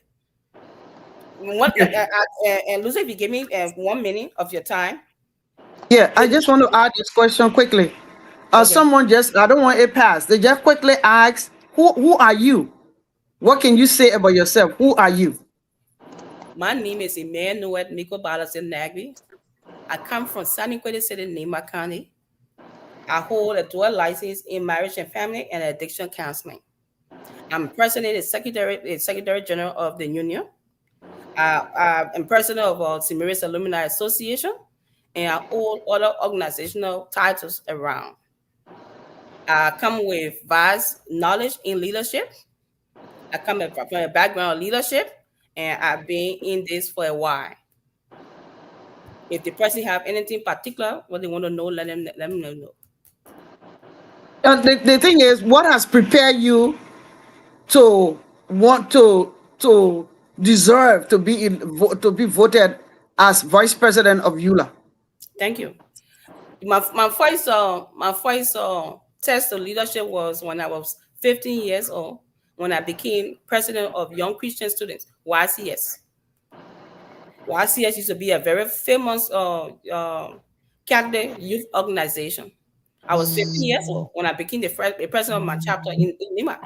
Speaker 4: And Lucy, if you give me 1 minute of your time.
Speaker 1: Yeah, I just want to add this question quickly.
Speaker 4: Okay.
Speaker 1: Someone I don't want it passed. They just quickly ask, who are you? What can you say about yourself? Who are you?
Speaker 4: My name is Emmanuel Miko Balas in Nagby. I come from San Quentin City, Nema County. I hold a dual license in marriage and family and addiction counseling. I'm president and secretary general of the union. I'm president of Simiris Alumni Association, and I hold other organizational titles around. I come with vast knowledge in leadership. I come from a background of leadership, and I've been in this for a while. If the person have anything particular, what they want to know, let them know.
Speaker 1: The thing is, what has prepared you to want to deserve to be to be voted as vice president of EULA?
Speaker 4: Thank you. My first test of leadership was when I was 15 years old, when I became president of Young Christian Students, YCS. YCS used to be a very famous Catholic youth organization. I was 15 years old when I became the president of my chapter in Lima.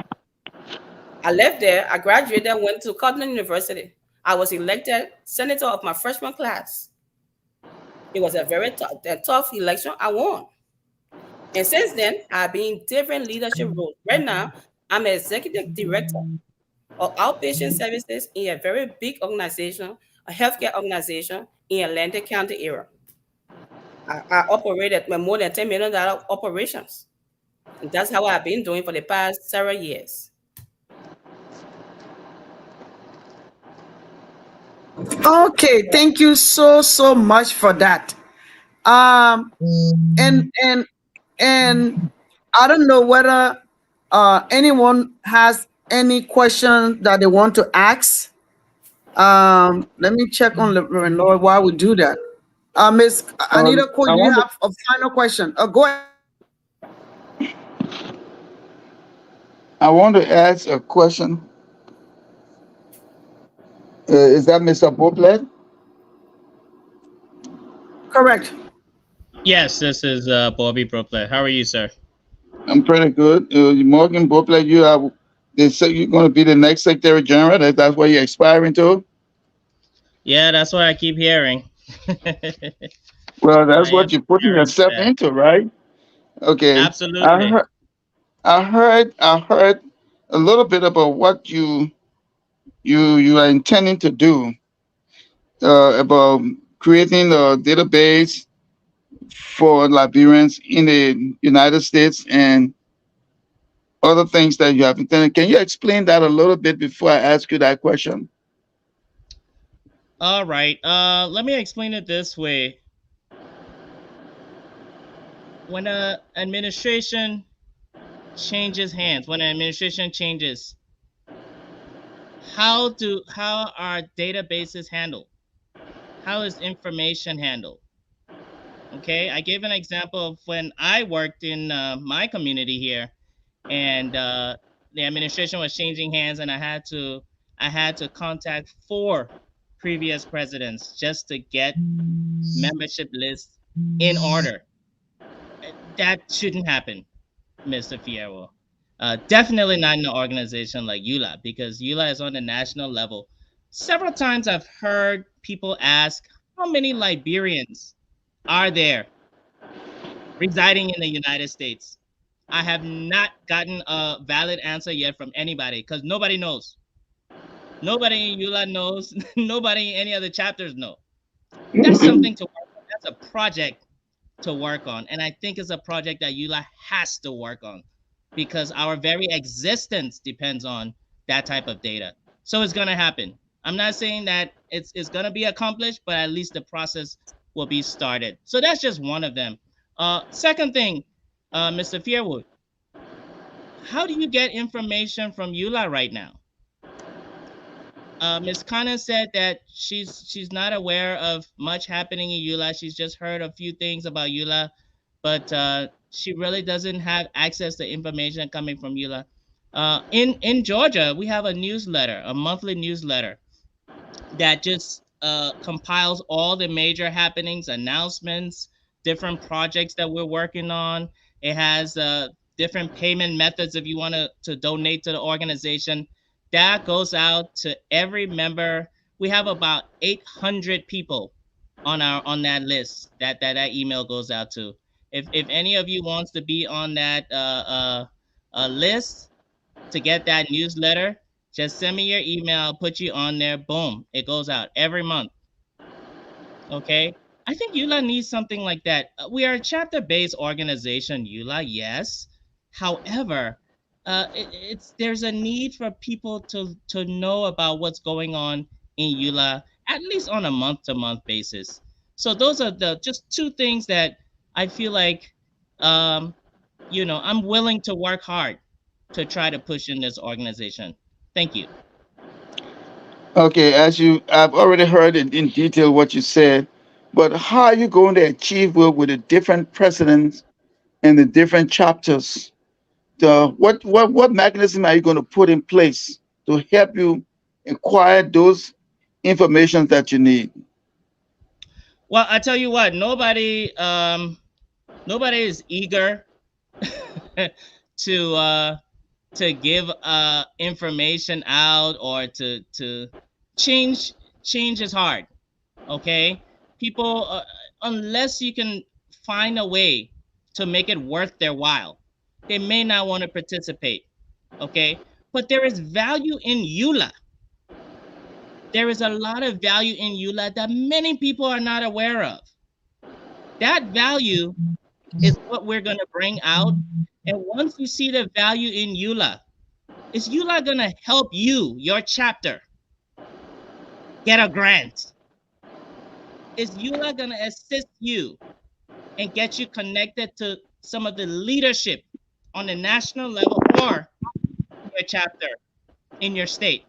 Speaker 4: I left there, I graduated, went to Cotton University. I was elected senator of my freshman class. It was a very tough election. I won. And since then, I've been in different leadership roles. Right now, I'm an executive director of outpatient services in a very big organization, a healthcare organization in Atlantic County area. I operated with more than $10 million operations. And that's how I've been doing for the past several years.
Speaker 1: Okay, thank you so much for that. Um, and and and I don't know whether anyone has any question that they want to ask. Let me check on Reverend Lord while we do that. Miss Anita,
Speaker 6: I
Speaker 1: could you
Speaker 6: want to
Speaker 1: have a final question? Go ahead.
Speaker 6: I want to ask a question. Is that Mr. Boplet?
Speaker 1: Correct.
Speaker 5: Yes, this is Bobby Brooklet. How are you, sir?
Speaker 6: I'm pretty good. Morgan Boplet, you have. They say you're going to be the next Secretary General. That's what you're aspiring to.
Speaker 5: Yeah, that's what I keep hearing.
Speaker 6: Well,
Speaker 5: I
Speaker 6: that's
Speaker 5: am
Speaker 6: what you're putting
Speaker 5: preparing for
Speaker 6: yourself
Speaker 5: that.
Speaker 6: into, right? Okay. I
Speaker 5: Absolutely.
Speaker 6: heard. I heard a little bit about what you are intending to do. About creating a database for Liberians in the United States and other things that you have intended. Can you explain that a little bit before I ask you that question?
Speaker 5: All right. Let me explain it this way. When a administration changes hands, when an administration changes, how are databases handled? How is information handled? Okay, I gave an example of when I worked in my community here, and the administration was changing hands, and I had to contact 4 previous presidents just to get membership lists in order. That shouldn't happen, Mr. Fierro. Definitely not in an organization like EULA, because EULA is on the national level. Several times I've heard people ask, how many Liberians are there residing in the United States? I have not gotten a valid answer yet from anybody, because nobody knows. Nobody in EULA knows. Nobody in any other chapters know. That's something to work on. That's a project to work on. And I think it's a project that EULA has to work on, because our very existence depends on that type of data. So it's going to happen. I'm not saying that it's going to be accomplished, but at least the process will be started. So that's just one of them. Second thing, Mr. Fierwood, how do you get information from EULA right now? Ms. Khanna said that she's not aware of much happening in EULA. She's just heard a few things about EULA, but she really doesn't have access to information coming from EULA. In Georgia, we have a newsletter, a monthly newsletter that just compiles all the major happenings, announcements, different projects that we're working on. It has different payment methods if you want to donate to the organization. That goes out to every member. We have about 800 people on that list that email goes out to. If any of you wants to be on that list to get that newsletter, just send me your email. I'll put you on there. Boom, it goes out every month. Okay. I think EULA needs something like that. We are a chapter-based organization, EULA, yes. However, it's there's a need for people to know about what's going on in EULA, at least on a month-to-month basis. So those are the just two things that I feel like, I'm willing to work hard to try to push in this organization. Thank you.
Speaker 6: Okay, I've already heard in detail what you said, but how are you going to achieve with the different presidents and the different chapters? What mechanism are you going to put in place to help you acquire those information that you need?
Speaker 5: Well, I tell you what, nobody is eager to give information out or to change is hard. Okay, people, unless you can find a way to make it worth their while, they may not want to participate. Okay, but there is value in EULA. There is a lot of value in EULA that many people are not aware of. That value is what we're going to bring out. And once you see the value in EULA, is EULA going to help you, your chapter, get a grant? Is EULA going to assist you and get you connected to some of the leadership on the national level or your chapter in your state?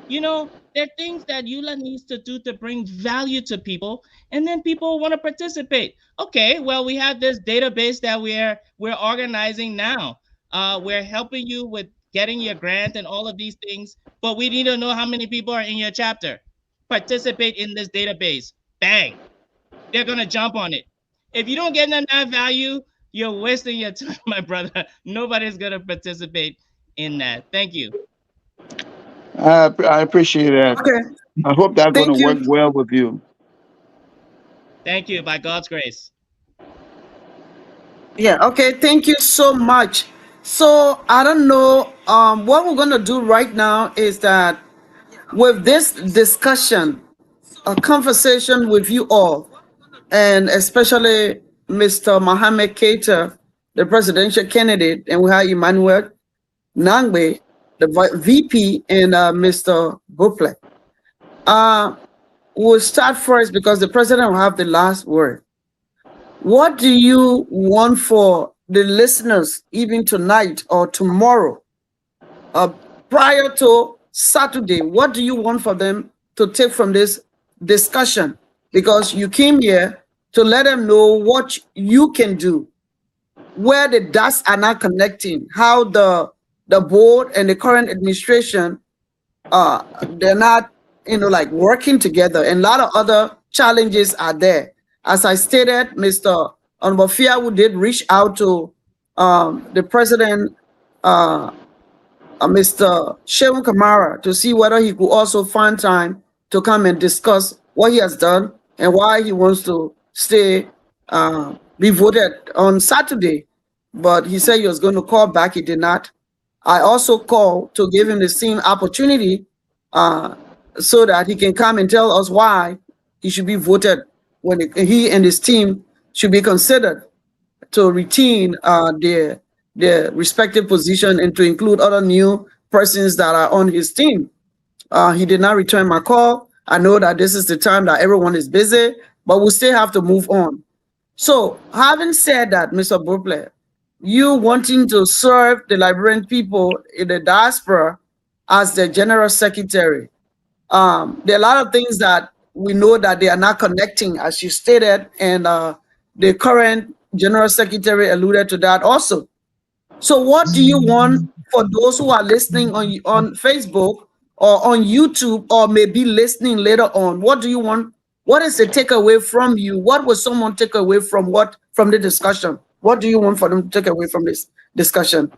Speaker 5: There are things that EULA needs to do to bring value to people, and then people want to participate. Okay, well, we have this database that we're organizing now. We're helping you with getting your grant and all of these things, but we need to know how many people are in your chapter. Participate in this database. Bang. They're going to jump on it. If you don't get them that value, you're wasting your time, my brother. Nobody's going to participate in that. Thank you.
Speaker 6: I appreciate that.
Speaker 1: Okay,
Speaker 6: I hope that's going to
Speaker 1: thank
Speaker 6: work
Speaker 1: you.
Speaker 6: well with you.
Speaker 5: Thank you, by God's grace.
Speaker 1: Yeah, okay, thank you so much. So I don't know. What we're gonna do right now is that with this discussion, a conversation with you all, and especially Mr. Mohammed Keita, the presidential candidate, and we have Emmanuel Nangbe, the VP, and Mr. Buple. We'll start first because the president will have the last word. What do you want for the listeners, even tonight or tomorrow, uh, prior to Saturday? What do you want for them to take from this discussion? Because you came here to let them know what you can do, where the dots are not connecting, how the board and the current administration they're not like working together, and a lot of other challenges are there. As I stated, Mr. Onbofia did reach out to the president, Mr. Shehu Kamara, to see whether he could also find time to come and discuss what he has done and why he wants to stay, be voted on Saturday. But he said he was going to call back. He did not. I also called to give him the same opportunity so that he can come and tell us why he should be voted when he and his team should be considered to retain their respective position and to include other new persons that are on his team. He did not return my call. I know that this is the time that everyone is busy, but we still have to move on. So, having said that, Mr. Buple, you wanting to serve the Liberian people in the diaspora as the general secretary, there are a lot of things that we know that they are not connecting, as you stated, and the current general secretary alluded to that also. So, what do you want for those who are listening on Facebook or on YouTube, or maybe listening later on? What do you want? What is the takeaway from you? What will someone take away from the discussion? What do you want for them to take away from this discussion?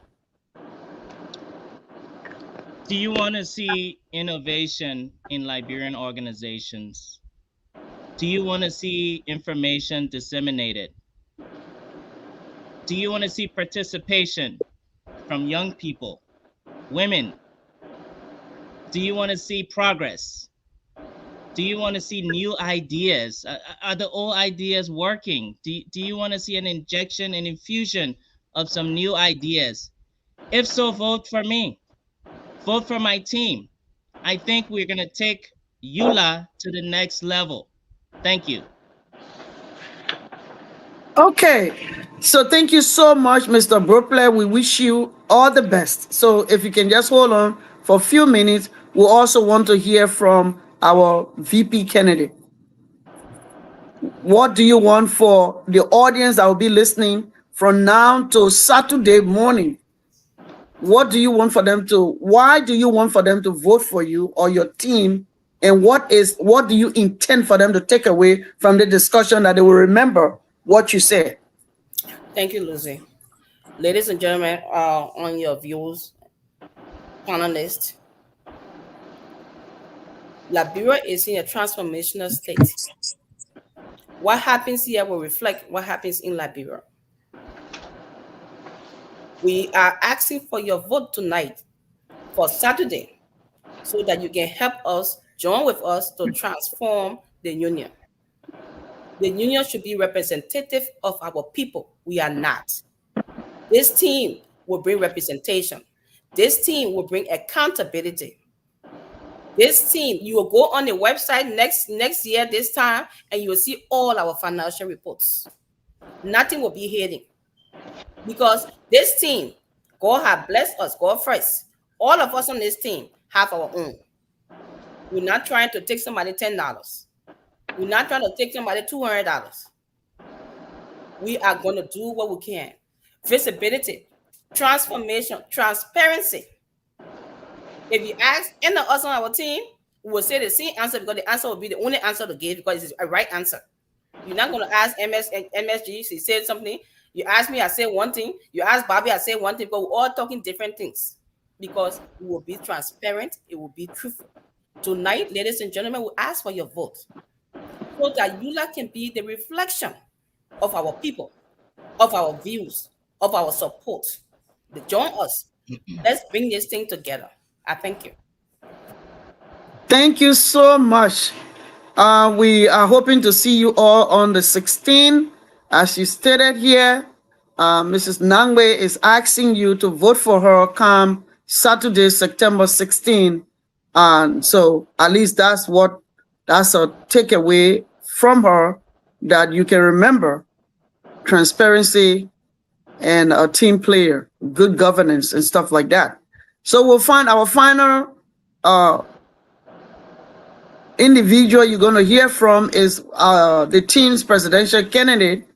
Speaker 5: Do you want to see innovation in Liberian organizations? Do you want to see information disseminated? Do you want to see participation from young people, women? Do you want to see progress? Do you want to see new ideas? Are the old ideas working? Do you want to see an injection, an infusion of some new ideas? If so, vote for me. Vote for my team. I think we're going to take EULA to the next level. Thank you.
Speaker 1: Okay, so thank you so much, Mr. Brookler. We wish you all the best. So if you can just hold on for a few minutes, we also want to hear from our VP candidate. What do you want for the audience that will be listening from now to Saturday morning? What do you want for them to, why do you want for them to vote for you or your team? And what do you intend for them to take away from the discussion that they will remember what you said?
Speaker 4: Thank you, Lucy. Ladies and gentlemen, on your views, panelists, Liberia is in a transformational state. What happens here will reflect what happens in Liberia. We are asking for your vote tonight for Saturday so that you can help us, join with us to transform the union. The union should be representative of our people. We are not. This team will bring representation. This team will bring accountability. This team, you will go on the website next year, this time, and you will see all our financial reports. Nothing will be hidden. Because this team, God has blessed us, God first. All of us on this team have our own. We're not trying to take somebody $10. We're not trying to take somebody $200. We are going to do what we can. Visibility, transformation, transparency. If you ask any of us on our team, we will say the same answer because the answer will be the only answer to give because it's a right answer. You're not going to ask MSG, she said something. You ask me, I say one thing. You ask Bobby, I say one thing, but we're all talking different things because it will be transparent. It will be truthful. Tonight, ladies and gentlemen, we ask for your vote so that EULA can be the reflection of our people, of our views, of our support. Join us. Let's bring this thing together. I thank you.
Speaker 1: Thank you so much. We are hoping to see you all on the 16th. As you stated here, Mrs. Nangwe is asking you to vote for her come Saturday, September 16. And so at least that's a takeaway from her that you can remember: transparency and a team player, good governance and stuff like that. So we'll find our final individual you're going to hear from is the team's presidential candidate,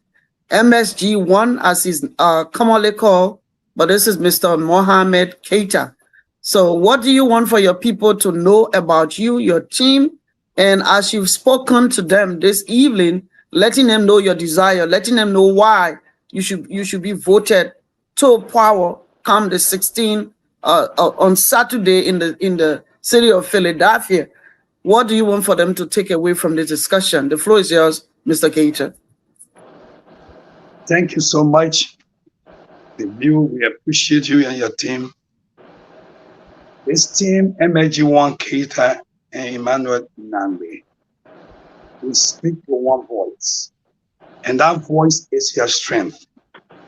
Speaker 1: MSG1, as he's commonly called, but this is Mr. Mohamed Keita. So what do you want for your people to know about you, your team? And as you've spoken to them this evening, letting them know your desire, letting them know why you should be voted to power come the 16th on Saturday in the city of Philadelphia. What do you want for them to take away from the discussion? The floor is yours, Mr. Keita.
Speaker 3: Thank you so much. The view, we appreciate you and your team. This team, MSG1 Keita and Emmanuel Nambi, we speak with one voice. And that voice is your strength.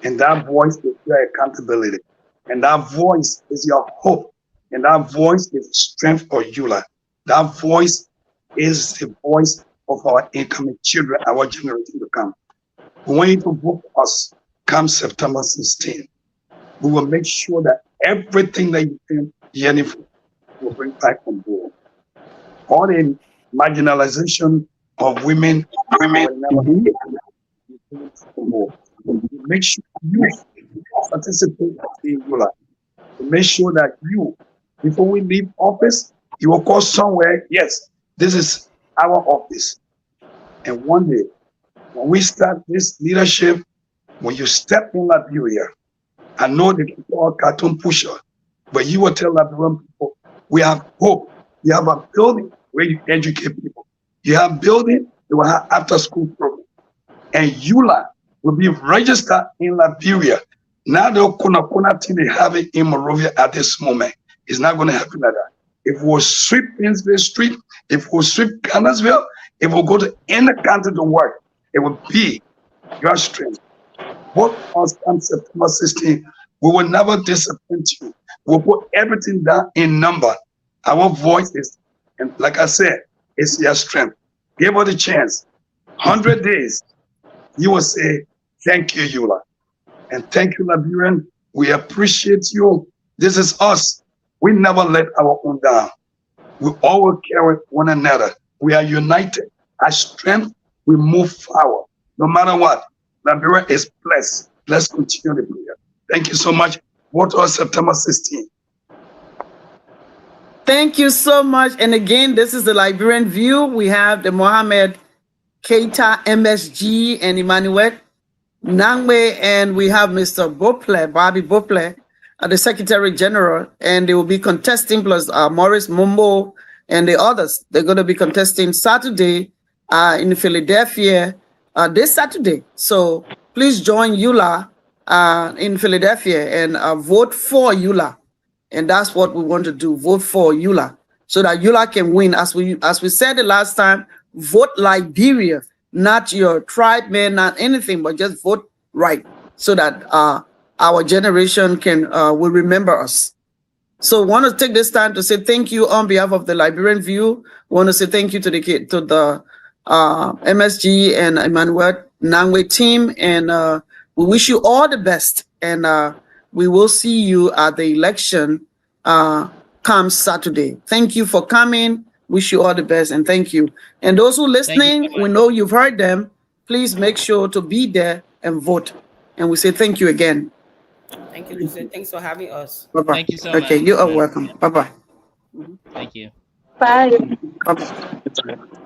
Speaker 3: And that voice is your accountability. And that voice is your hope. And that voice is strength for EULA. That voice is the voice of our incoming children, our generation to come. We want you to vote for us come September 16. We will make sure that everything that you think yearning for will bring back on board. All the marginalization of women will never be on board. Make sure you participate in EULA. Make sure that you, before we leave office, you will call somewhere, yes, this is our office. And one day, when we start this leadership, when you step in Liberia, I know that you are a cartoon pusher, but you will tell Liberian people, we have hope. You have a building where you educate people. You have building, you will have after school program. And EULA will be registered in Liberia. Now the Kuna thing they have it in Monrovia at this moment. It's not going to happen like that. If we sweep Painesville Street, if we sweep Connellsville, if we go to any country to work, it will be your strength. Both us on September 16, we will never disappoint you. We'll put everything down in number. Our voice is, and like I said, it's your strength. Give her the chance. 100 days, you will say, thank you, Eula. And thank you, Liberian. We appreciate you. This is us. We never let our own down. We always carry one another. We are united. Our strength, we move forward. No matter what, Liberia is blessed. Let's continue the prayer. Thank you so much. Vote on September 16.
Speaker 1: Thank you so much. And again, this is the Liberian View. We have the Mohammed Keita, MSG, and Emmanuel Nangwe, and we have Mr. Bople, Bobby Bople, the Secretary General, and they will be contesting, plus Maurice Mumbo and the others. They're going to be contesting Saturday in Philadelphia this Saturday. So please join Eula in Philadelphia and vote for Eula. And that's what we want to do, vote for Eula, so that Eula can win. As we said the last time, vote Liberia, not your tribe, man, not anything, but just vote right, so that our generation will remember us. So want to take this time to say thank you on behalf of the Liberian View. Want to say thank you to the MSG and Emmanuel Nangwe team, and we wish you all the best. And we will see you at the election come Saturday. Thank you for coming. Wish you all the best, and thank you. And those who are listening, we know you've heard them. Please make sure to be there and vote. And we say thank you again.
Speaker 4: Thank you, Lucy. Thanks for having us.
Speaker 1: Bye-bye.
Speaker 5: Thank you so much.
Speaker 1: Okay, you are welcome. Bye-bye.
Speaker 5: Thank you.
Speaker 2: Bye.
Speaker 1: Bye-bye.